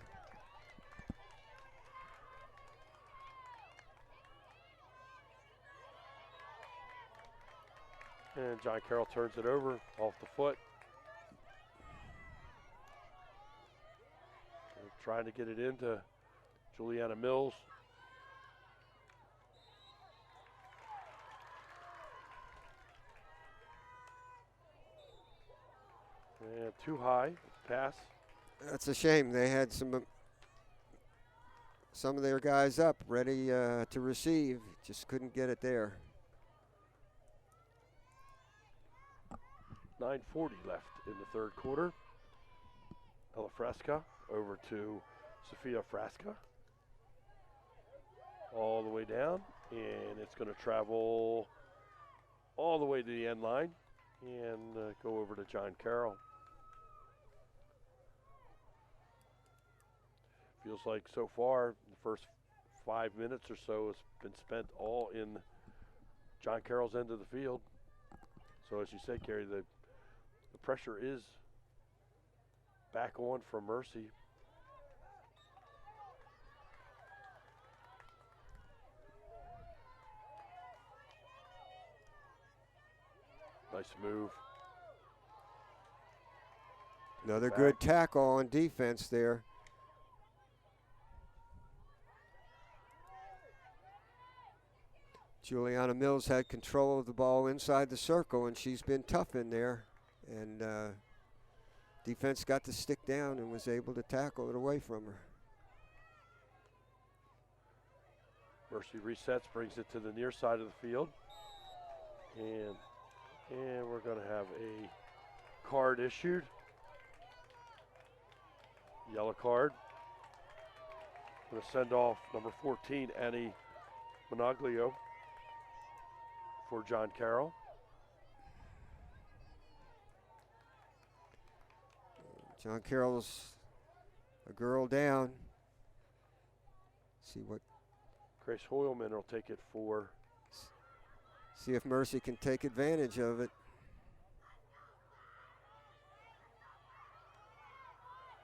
And John Carroll turns it over off the foot. They're trying to get it into Juliana Mills. And too high. Pass. That's a shame. They had some of their guys up ready to receive. Just couldn't get it there. 9:40 left in the third quarter. Ella Fresca over to Sophia Frasca. All the way down, and it's going to travel all the way to the end line and go over to John Carroll. Feels like so far the first 5 minutes or so has been spent all in John Carroll's end of the field. So as you said, Carrie, the pressure is back on for Mercy. Nice move. Another good tackle on defense there. Juliana Mills had control of the ball inside the circle, and she's been tough in there. And defense got to stick down and was able to tackle it away from her. Mercy resets, brings it to the near side of the field. And we're going to have a card issued. Yellow card. Going to send off number 14, Annie Monaglio, for John Carroll. John Carroll's a girl down. See what. Grace Hoyleman will take it for. See if Mercy can take advantage of it.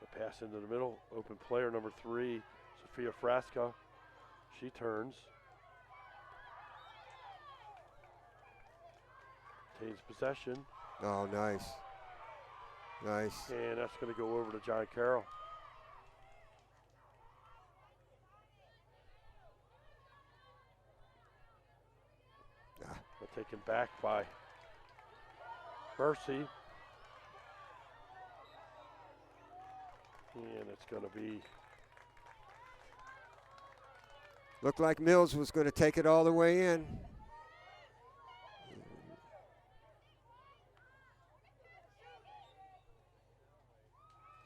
The pass into the middle. Open player number 3, Sophia Frasca. She turns. Tains possession. Oh, nice. Nice. And that's going to go over to John Carroll. Taken back by Mercy. And it's going to be. Looked like Mills was going to take it all the way in.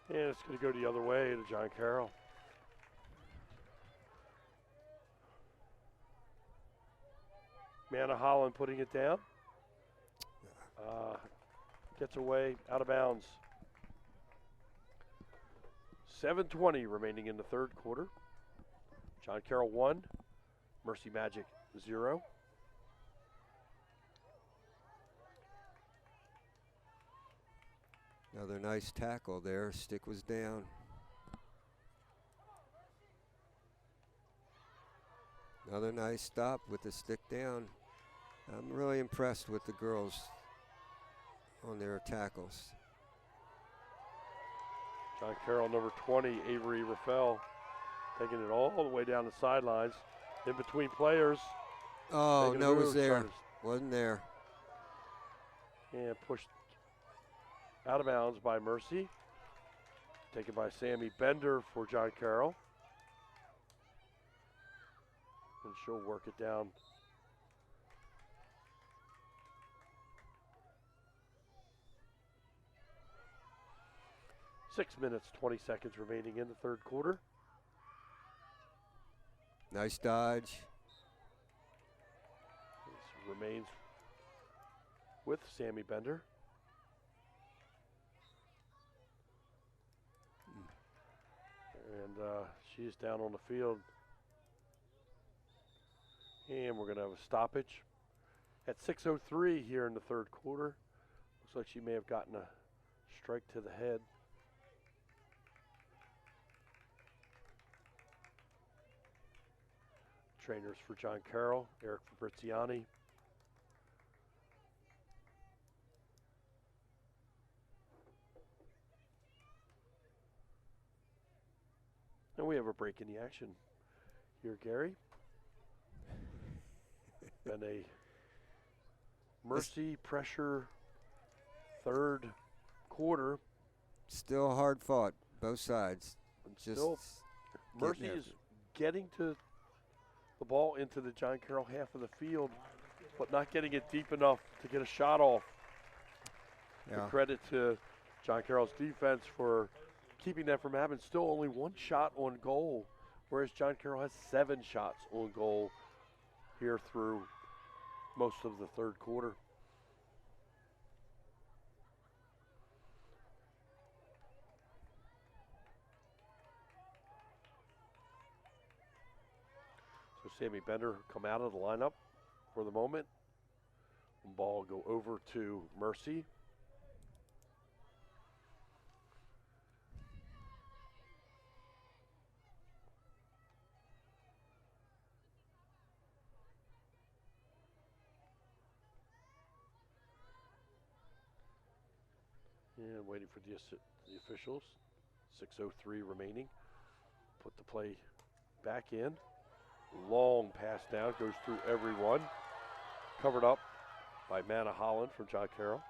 And it's going to go the other way to John Carroll. Manna Holland putting it down. Gets away, out of bounds. 7:20 remaining in the third quarter. John Carroll 1, Mercy Magic 0. Another nice tackle there. Stick was down. Another nice stop with the stick down. I'm really impressed with the girls on their tackles. John Carroll, number 20, Avery Raffel, taking it all the way down the sidelines, in between players. Oh, no, was there. Wasn't there. And pushed out of bounds by Mercy. Taken by Sammy Bender for John Carroll. And she'll work it down. Six minutes, 20 seconds remaining in the third quarter. Nice dodge. This remains with Sammy Bender. And she's down on the field. And we're going to have a stoppage at 6:03 here in the third quarter. Looks like she may have gotten a strike to the head. Trainers for John Carroll, Eric Fabriziani. And we have a break in the action here, Gary. Been a Mercy pressure third quarter. Still hard fought, both sides. Still, Just Mercy getting is getting to the ball into the John Carroll half of the field, but not getting it deep enough to get a shot off. Yeah. The credit to John Carroll's defense for keeping that from happening. Still only one shot on goal, whereas John Carroll has 7 shots on goal here through most of the third quarter. So Sammy Bender come out of the lineup for the moment. Ball go over to Mercy. And waiting for the officials. 6:03 remaining. Put the play back in. Long pass down, goes through everyone. Covered up by Manna Holland from John Carroll.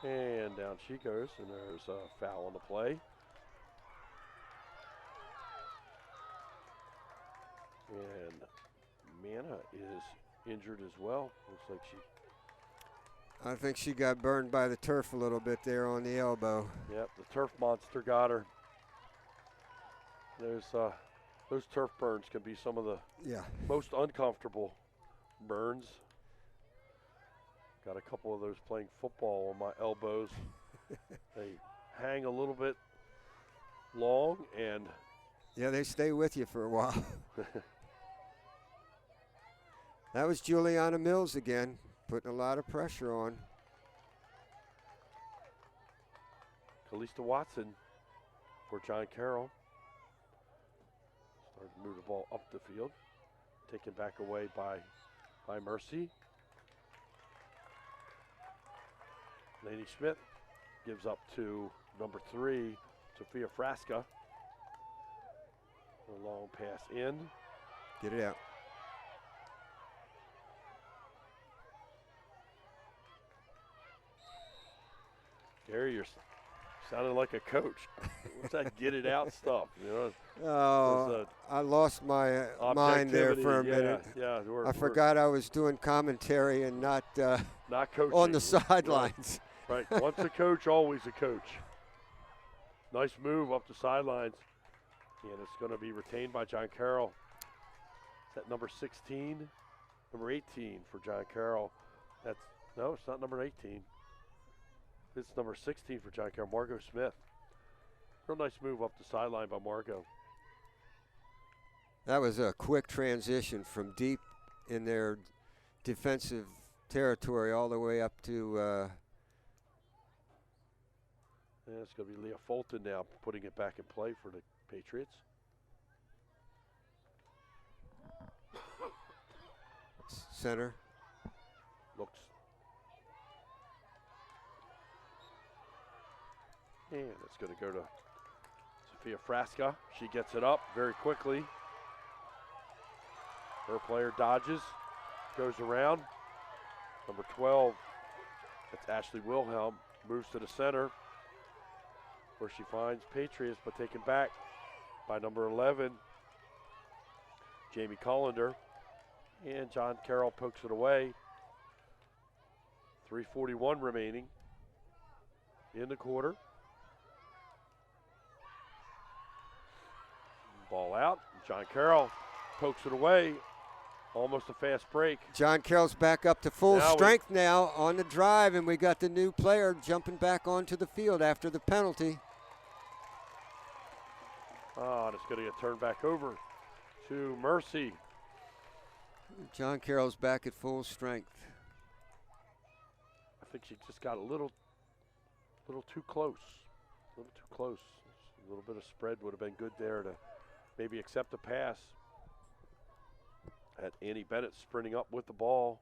And down she goes, and there's a foul on the play. And Manna is injured as well. Looks like I think she got burned by the turf a little bit there on the elbow. Yep, the turf monster got her. There's those turf burns can be some of the most uncomfortable burns. Got a couple of those playing football on my elbows. They hang a little bit long, and they stay with you for a while. That was Juliana Mills again, putting a lot of pressure on. Kalista Watson for John Carroll. Starting to move the ball up the field. Taken back away by Mercy. Laney Smith gives up to number 3, Sophia Frasca. A long pass in. Get it out. Gary, you're sounding like a coach. What's that get it out stuff? You know, I lost my mind there for a minute. Yeah, I forgot I was doing commentary and not coaching on the sidelines. Right. Once a coach, always a coach. Nice move up the sidelines. And it's going to be retained by John Carroll. Is that number 16? Number 18 for John Carroll. No, it's not number 18. It's number 16 for John Carroll, Margot Smith. Real nice move up the sideline by Margot. That was a quick transition from deep in their defensive territory all the way up to it's going to be Leah Fulton now putting it back in play for the Patriots. Center. Looks. And it's going to go to Sophia Frasca. She gets it up very quickly. Her player dodges, goes around. Number 12, that's Ashley Wilhelm, moves to the center where she finds Patriots, but taken back by number 11, Jamie Collender. And John Carroll pokes it away. 3:41 remaining in the quarter. Ball out. John Carroll pokes it away. Almost a fast break. John Carroll's back up to full strength now on the drive, and we got the new player jumping back onto the field after the penalty. And it's going to get turned back over to Mercy. John Carroll's back at full strength. I think she just got a little too close. A little too close. A little bit of spread would have been good there to maybe accept the pass. At Annie Bennett sprinting up with the ball.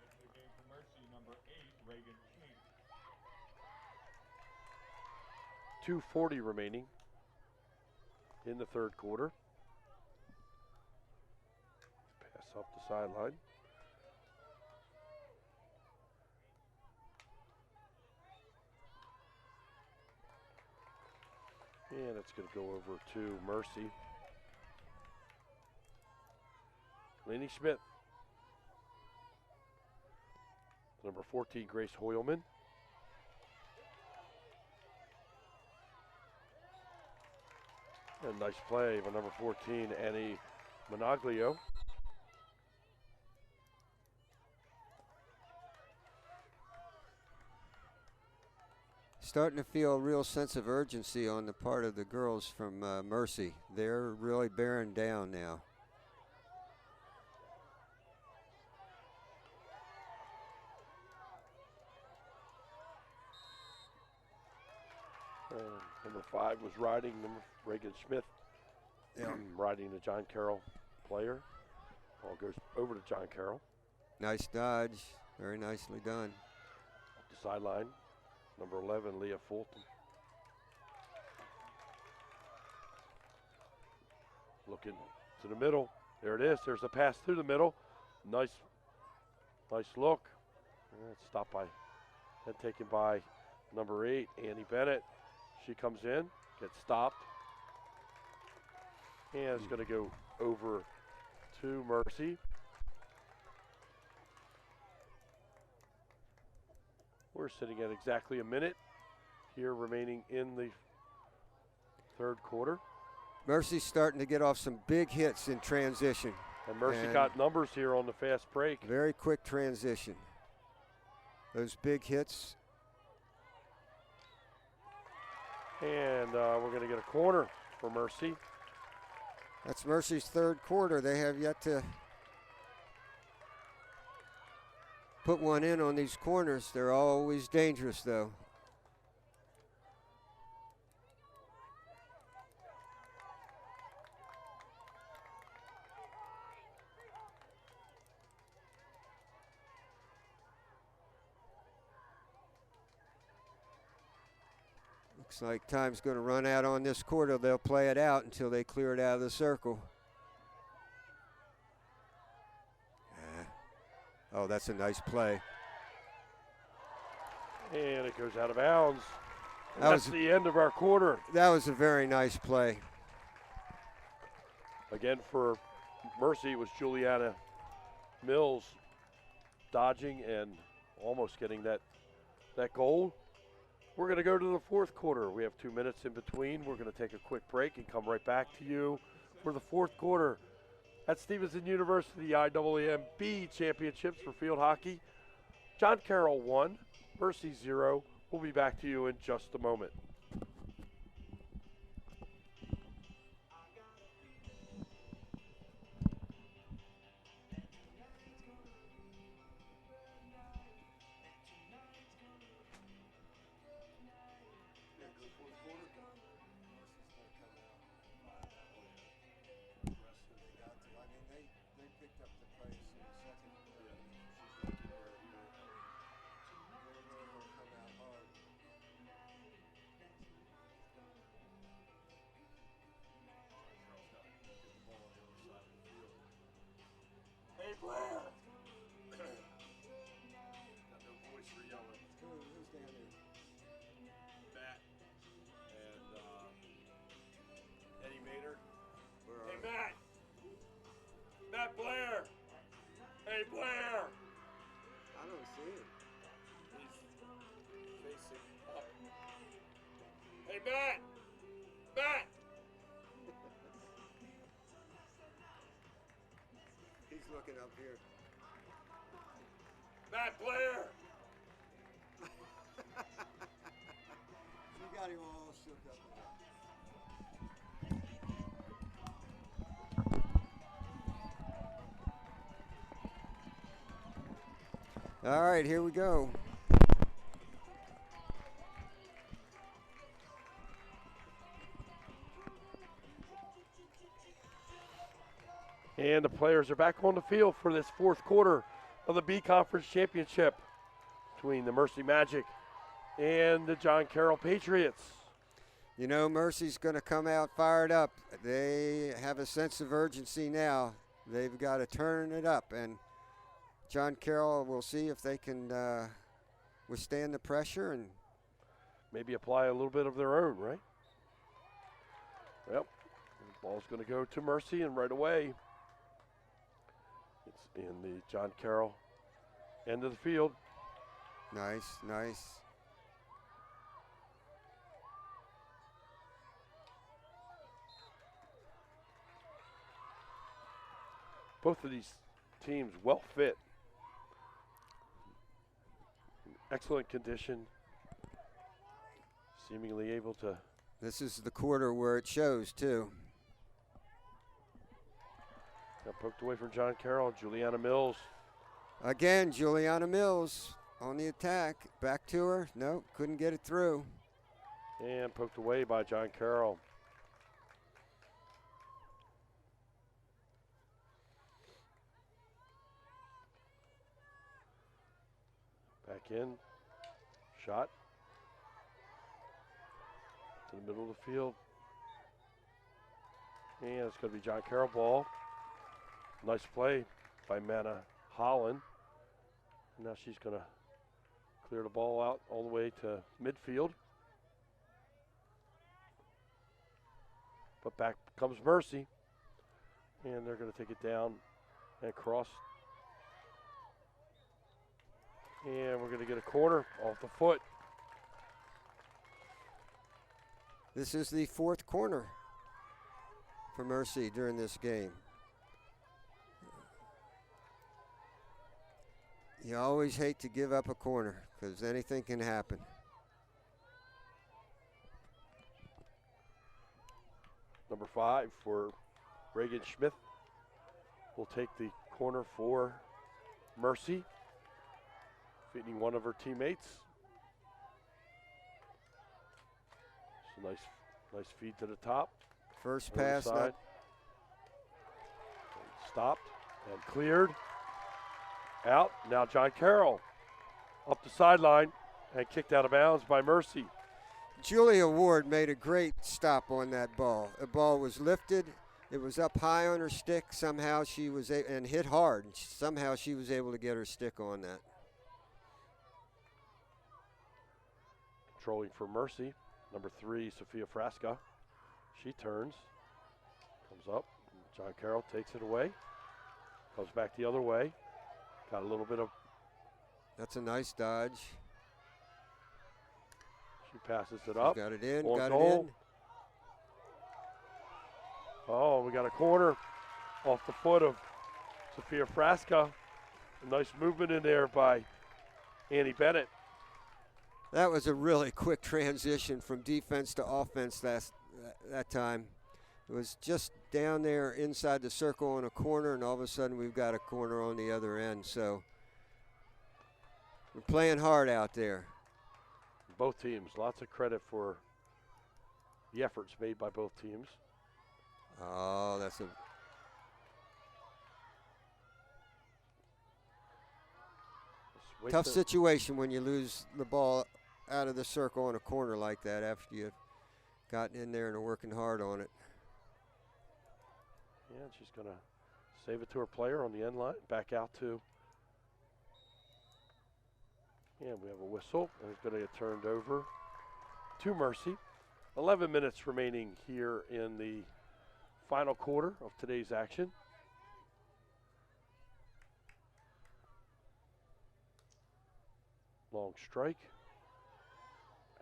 Into the game for Mercy, number 8, Reagan King. 2:40 remaining in the third quarter. pass up the sideline. And it's going to go over to Mercy. Lenny Schmidt. Number 14, Grace Hoyleman. And nice play by number 14, Annie Monaglio. Starting to feel a real sense of urgency on the part of the girls from Mercy. They're really bearing down now. Number 5 was riding number Reagan Smith, riding the John Carroll player. Ball goes over to John Carroll. Nice dodge, very nicely done. Up the sideline, number 11, Leah Fulton. Looking to the middle. There it is. There's a pass through the middle. Nice look. And it's stopped by, and taken by number 8, Annie Bennett. She comes in, gets stopped, and it's going to go over to Mercy. We're sitting at exactly a minute here remaining in the third quarter. Mercy's starting to get off some big hits in transition. And Mercy got numbers here on the fast break. Very quick transition. Those big hits. And we're going to get a corner for Mercy. That's Mercy's third quarter. They have yet to put one in on these corners. They're always dangerous, though. Looks like time's going to run out on this quarter. They'll play it out until they clear it out of the circle. Oh, that's a nice play. And it goes out of bounds. That's the end of our quarter. That was a very nice play. Again, for Mercy, it was Juliana Mills dodging and almost getting that goal. We're going to go to the fourth quarter. We have 2 minutes in between. We're going to take a quick break and come right back to you for the fourth quarter at Stevenson University IAAM B Championships for field hockey. John Carroll 1, Mercy 0. We'll be back to you in just a moment. Hey, Blair! Got no voice for yelling. Who's down there? Matt and Eddie Maynard. Hey, Matt! Matt Blair! Hey, Blair! I don't see him. He's facing up. Hey, Matt! Matt! He's looking up here. Matt Blair! You got him all shook up. All right, here we go. And the players are back on the field for this fourth quarter of the B Conference Championship between the Mercy Magic and the John Carroll Patriots. You know, Mercy's going to come out fired up. They have a sense of urgency now. They've got to turn it up, and John Carroll will see if they can withstand the pressure and maybe apply a little bit of their own, right? Yep. The ball's going to go to Mercy, and right away, it's in the John Carroll end of the field. Nice, nice. Both of these teams well fit. Excellent condition. Seemingly able to. This is the quarter where it shows, too. Got poked away from John Carroll. Juliana Mills. Again, Juliana Mills on the attack. Back to her. Nope, couldn't get it through. And poked away by John Carroll. Back in. Shot. To the middle of the field. And it's going to be John Carroll ball. Nice play by Manna Holland. And now she's going to clear the ball out all the way to midfield. But back comes Mercy. And they're going to take it down and cross. And we're going to get a corner off the foot. This is the fourth corner for Mercy during this game. You always hate to give up a corner because anything can happen. Number 5 for Reagan Smith will take the corner for Mercy, feeding one of her teammates. It's a nice feed to the top. First pass, side. Stopped and cleared. Out. Now John Carroll up the sideline and kicked out of bounds by Mercy. Julia Ward made a great stop on that ball. The ball was lifted. It was up high on her stick. Somehow she was and hit hard. Somehow she was able to get her stick on that. Controlling for Mercy, number 3, Sophia Frasca. She turns, comes up. John Carroll takes it away. Comes back the other way. Got a little bit of. That's a nice dodge. She passes it up. Got it in, On got goal. it in. Oh, we got a corner off the foot of Sophia Frasca. A nice movement in there by Annie Bennett. That was a really quick transition from defense to offense that time. It was just down there inside the circle in a corner, and all of a sudden we've got a corner on the other end. So we're playing hard out there. Both teams, lots of credit for the efforts made by both teams. Oh, that's a tough situation when you lose the ball out of the circle in a corner like that after you've gotten in there and are working hard on it. Yeah, and she's going to save it to her player on the end line, back out to. And we have a whistle, and it's going to get turned over to Mercy. 11 minutes remaining here in the final quarter of today's action. Long strike.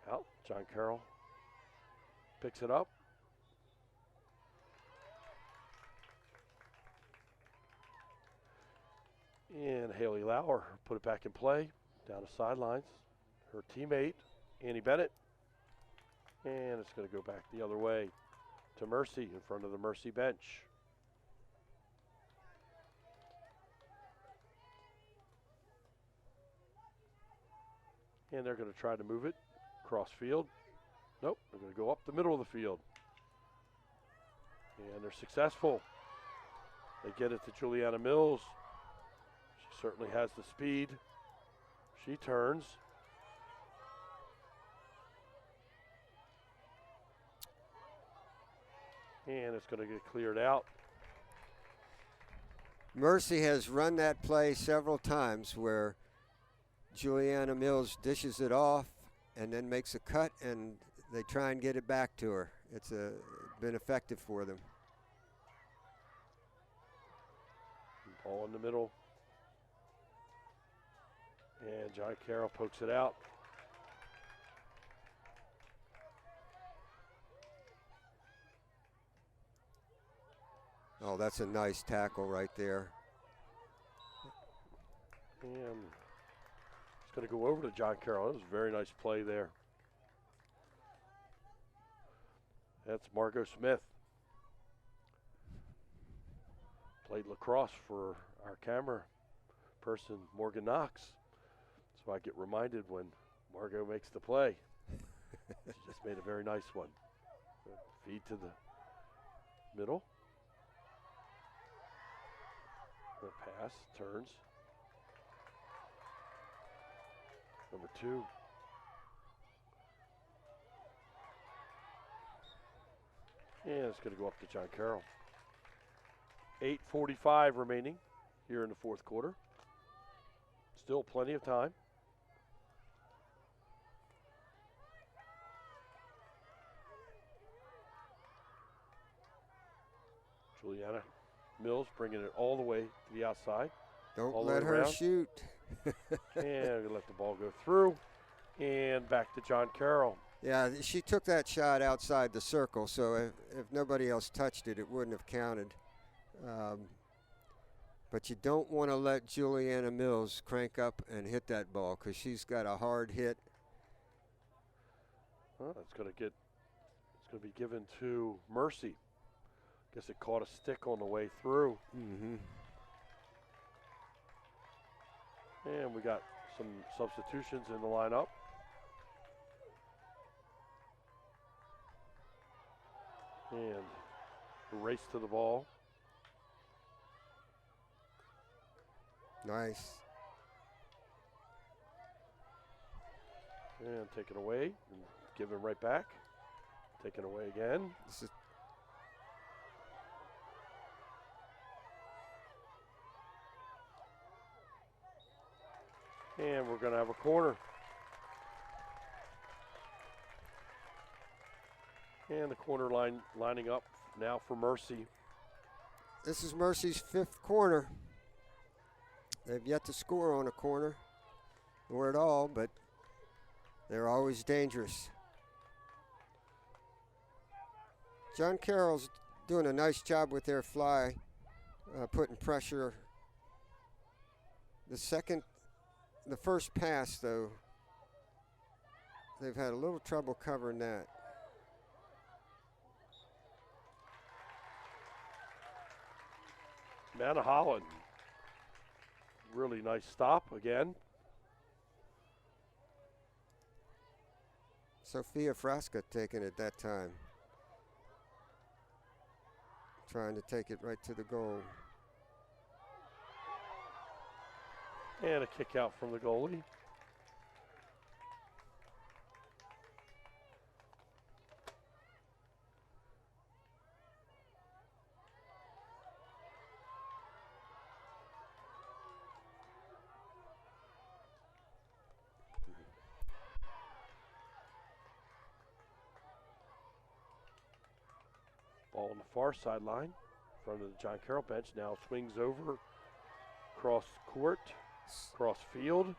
Out. John Carroll picks it up. And Haley Lauer put it back in play down the sidelines. Her teammate, Annie Bennett. And it's going to go back the other way to Mercy in front of the Mercy bench. And they're going to try to move it cross field. Nope, they're going to go up the middle of the field. And they're successful. They get it to Juliana Mills. She certainly has the speed. She turns. And it's going to get cleared out. Mercy has run that play several times where Juliana Mills dishes it off and then makes a cut, and they try and get it back to her. It's been effective for them. Ball in the middle. And John Carroll pokes it out. Oh, that's a nice tackle right there. And it's going to go over to John Carroll. That was a very nice play there. That's Margot Smith. Played lacrosse for our camera person, Morgan Knox. So I get reminded when Margot makes the play. She just made a very nice one. Feed to the middle. The pass, turns. Number 2. And it's going to go up to John Carroll. 8:45 remaining here in the fourth quarter. Still plenty of time. Juliana Mills bringing it all the way to the outside. Don't let her shoot. And let the ball go through. And back to John Carroll. Yeah, she took that shot outside the circle, so if nobody else touched it, it wouldn't have counted. But you don't want to let Juliana Mills crank up and hit that ball because she's got a hard hit. Well, it's going to be given to Mercy. Guess it caught a stick on the way through. Mm-hmm. And we got some substitutions in the lineup. And a race to the ball. Nice. And taken away and given right back. Taken away again. And we're going to have a corner. And the corner line lining up now for Mercy. This is Mercy's 5th corner. They've yet to score on a corner or at all, but they're always dangerous. John Carroll's doing a nice job with their fly, putting pressure. The first pass, though, they've had a little trouble covering that. Manna Holland. Really nice stop again. Sophia Frasca taking it that time. Trying to take it right to the goal. And a kick out from the goalie. Ball on the far sideline, in front of the John Carroll bench. Now swings over, cross court, cross field,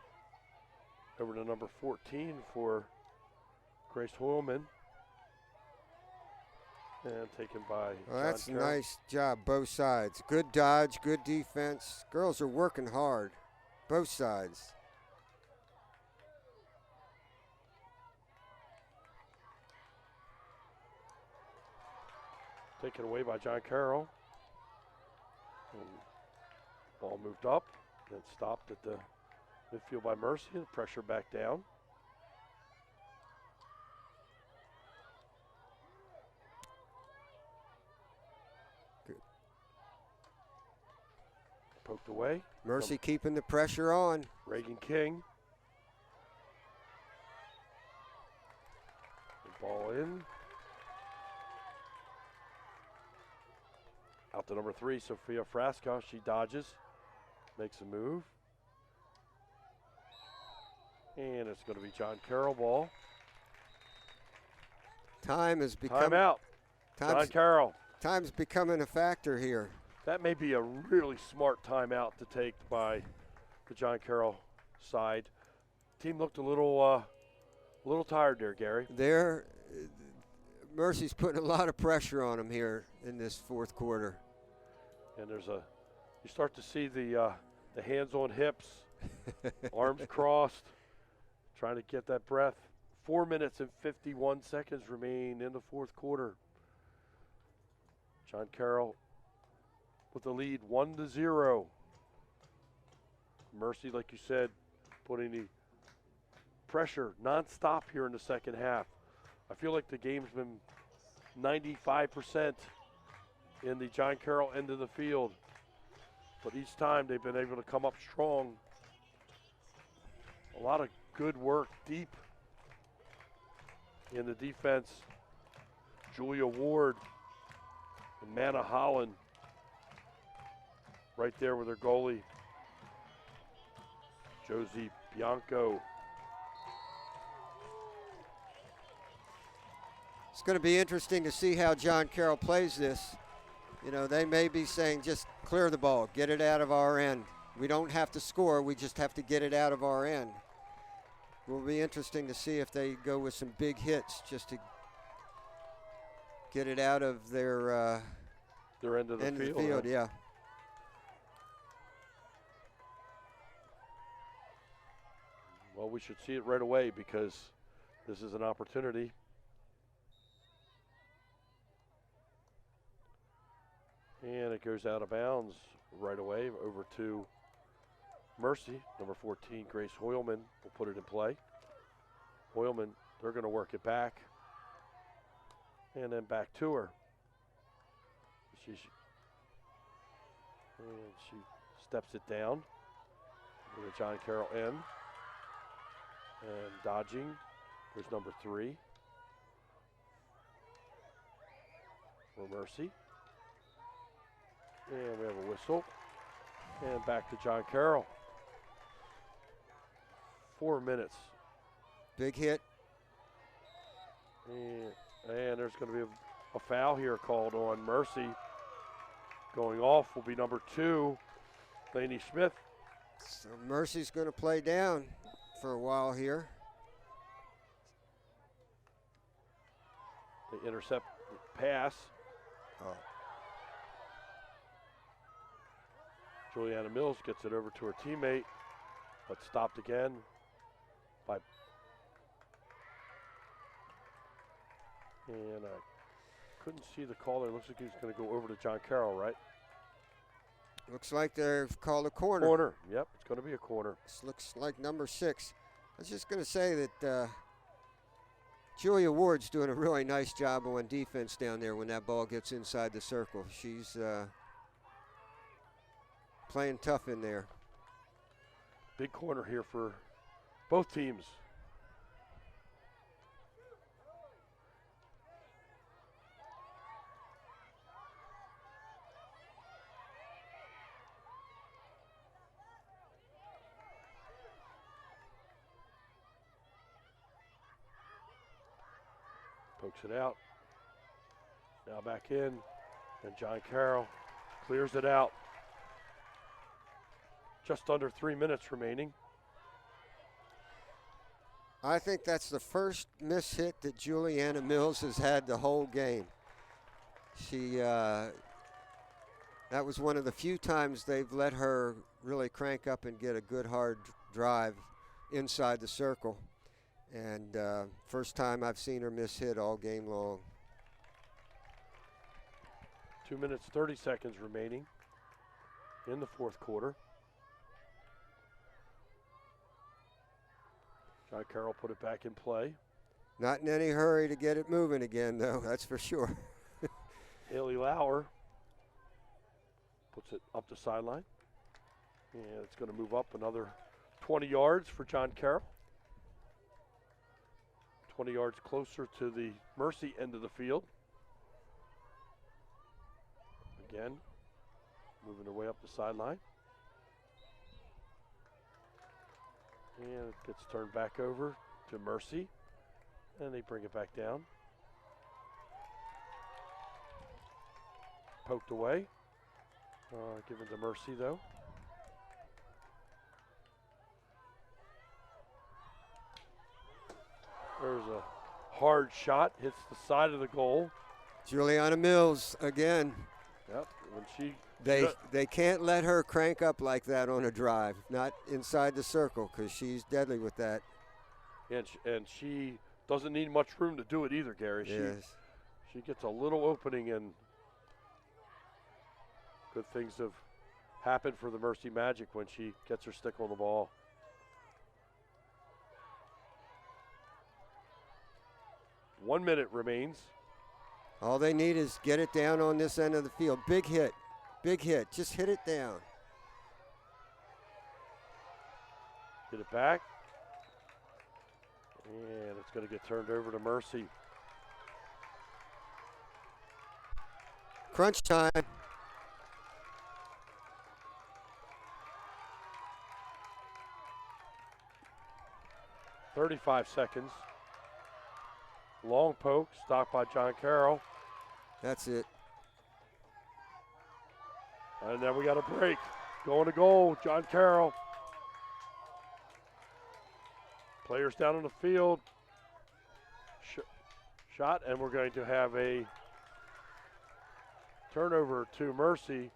over to number 14 for Grace Hoylman. And taken by Well, that's a John Carroll. nice job, both sides. Good dodge, good defense. Girls are working hard, both sides. Taken away by John Carroll. And ball moved up, then stopped at the midfield by Mercy. The pressure back down. Good. Poked away. Mercy keeping the pressure on. Reagan King. The ball in. Out to number 3, Sophia Frasca. She dodges, makes a move. And it's going to be John Carroll ball. Time has become Timeout. John Carroll. Time's becoming a factor here. That may be a really smart timeout to take by the John Carroll side. Team looked a little tired there, Gary. Mercy's putting a lot of pressure on them here in this fourth quarter. And you start to see the hands on hips, arms crossed, trying to get that breath. 4 minutes and 51 seconds remain in the fourth quarter. John Carroll with the lead 1-0. Mercy, like you said, putting the pressure nonstop here in the second half. I feel like the game's been 95% in the John Carroll end of the field. But each time they've been able to come up strong. A lot of good work deep in the defense. Julia Ward and Manna Holland right there with their goalie, Josie Bianco. It's going to be interesting to see how John Carroll plays this. You know, they may be saying just clear the ball, get it out of our end. We don't have to score, we just have to get it out of our end. It will be interesting to see if they go with some big hits just to get it out of their end of the field. Yeah. Well, we should see it right away because this is an opportunity. And it goes out of bounds right away over to Mercy. Number 14, Grace Hoyleman will put it in play. Hoyleman, they're going to work it back. And then back to her. She steps it down to the John Carroll end. And dodging, there's number 3 for Mercy. And we have a whistle. And back to John Carroll. 4 minutes. Big hit. And there's going to be a foul here called on Mercy. Going off will be number 2, Lainey Smith. So Mercy's going to play down for a while here. They intercept the pass. Oh. Juliana Mills gets it over to her teammate, but stopped again by. And I couldn't see the call there. Looks like he's going to go over to John Carroll, right? Looks like they've called a corner. Corner, yep, it's going to be a corner. This looks like number 6. I was just going to say that Julia Ward's doing a really nice job on defense down there when that ball gets inside the circle. She's playing tough in there. Big corner here for both teams. Pokes it out. Now back in. And John Carroll clears it out. Just under 3 minutes remaining. I think that's the first miss hit that Juliana Mills has had the whole game. That was one of the few times they've let her really crank up and get a good hard drive inside the circle. And first time I've seen her miss hit all game long. 2 minutes, 30 seconds remaining in the fourth quarter. John Carroll put it back in play. Not in any hurry to get it moving again, though, that's for sure. Haley Lauer puts it up the sideline. And it's going to move up another 20 yards for John Carroll. 20 yards closer to the Mercy end of the field. Again, moving their way up the sideline. And it gets turned back over to Mercy. And they bring it back down. Poked away. Given to Mercy, though. There's a hard shot. Hits the side of the goal. Juliana Mills again. Yep. When she They can't let her crank up like that on a drive. Not inside the circle because she's deadly with that. And she doesn't need much room to do it either, Gary. Yes. She gets a little opening, and good things have happened for the Mercy Magic when she gets her stick on the ball. One minute remains. All they need is get it down on this end of the field. Big hit. Big hit. Just hit it down. Get it back. And it's going to get turned over to Mercy. Crunch time. .35 seconds. Long poke, stopped by John Carroll. That's it. And then we got a break. Going to goal, John Carroll. Players down on the field. Shot, and we're going to have a turnover to Mercy.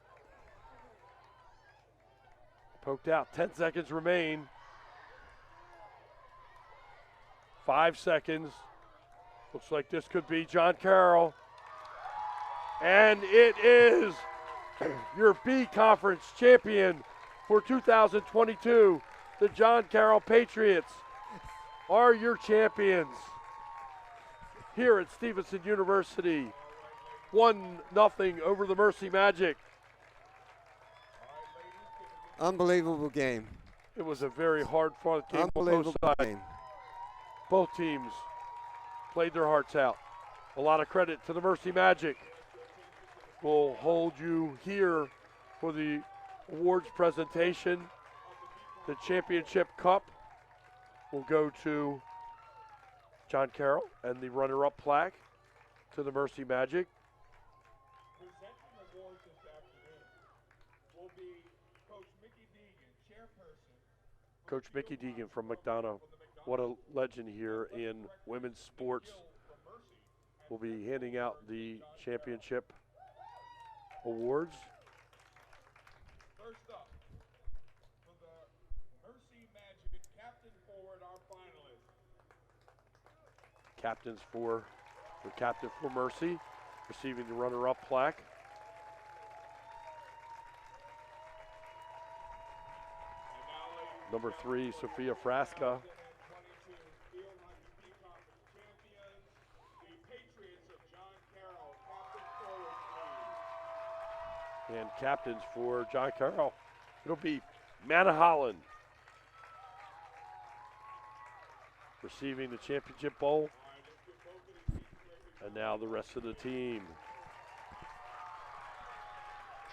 Poked out. 10 seconds remain. 5 seconds. Looks like this could be John Carroll. And it is your B Conference champion for 2022. The John Carroll Patriots are your champions here at Stevenson University. 1-0 over the Mercy Magic. Unbelievable game. It was a very hard-fought game on both Unbelievable sides. game. Both teams played their hearts out. A lot of credit to the Mercy Magic. We'll hold you here for the awards presentation. The championship cup will go to John Carroll, and the runner-up plaque to the Mercy Magic. Presenting awards this afternoon will be Coach Mickey Deegan, chairperson. Coach Mickey Deegan from McDonough. What a legend here in women's sports. We'll be handing out the championship awards. First up, for the Mercy Magic captain forward, our finalists. Captain for Mercy, receiving the runner-up plaque. And now, ladies Number 3, Sophia Frasca. 2022 Field Hockey League Conference champions, the Patriots of John Carroll, captain forward, please. And captains for John Carroll, it'll be Manna Holland receiving the championship bowl. And now the rest of the team,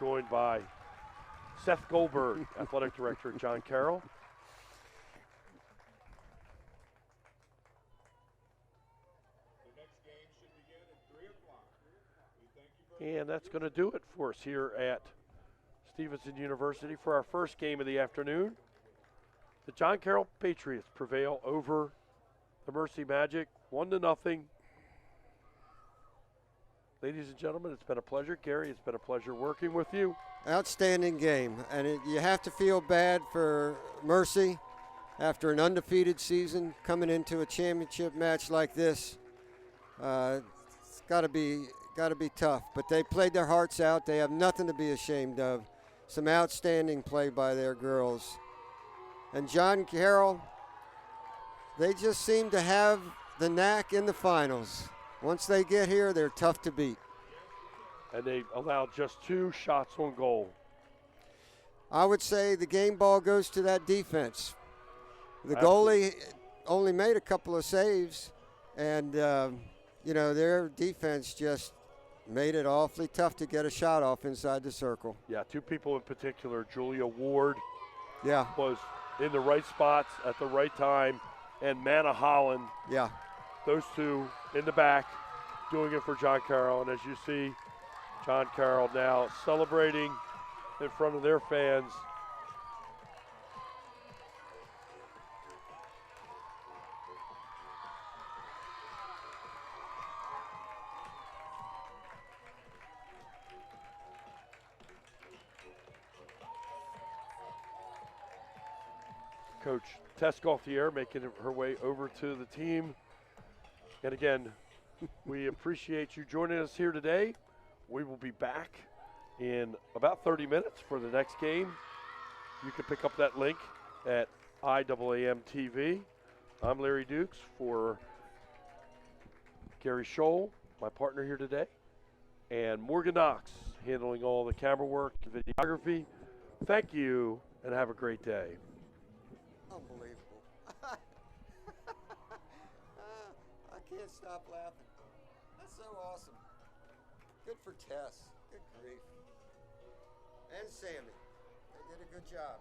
joined by Seth Goldberg, athletic director at John Carroll. The next game should begin at 3 o'clock. We thank you very And that's going to do it for us here at Stevenson University for our first game of the afternoon. The John Carroll Patriots prevail over the Mercy Magic, 1-0. Ladies and gentlemen, it's been a pleasure. Gary, it's been a pleasure working with you. Outstanding game. And you have to feel bad for Mercy after an undefeated season coming into a championship match like this. It's got to be tough. But they played their hearts out. They have nothing to be ashamed of. Some outstanding play by their girls. And John Carroll, they just seem to have the knack in the finals. Once they get here, they're tough to beat. And they allowed just 2 shots on goal. I would say the game ball goes to that defense. The goalie only made a couple of saves, and, their defense just made it awfully tough to get a shot off inside the circle. Yeah, two people in particular. Julia Ward Yeah, was in the right spots at the right time, and Manna Holland, yeah. those two in the back doing it for John Carroll. And as you see, John Carroll now celebrating in front of their fans. Coach Tess Gauthier making her way over to the team. And again, we appreciate you joining us here today. We will be back in about 30 minutes for the next game. You can pick up that link at IAAM TV. I'm Larry Dukes for Gary Scholl, my partner here today, and Morgan Knox handling all the camera work and videography. Thank you and have a great day. Unbelievable. I can't stop laughing. That's so awesome. Good for Tess. Good grief. And Sammy. They did a good job.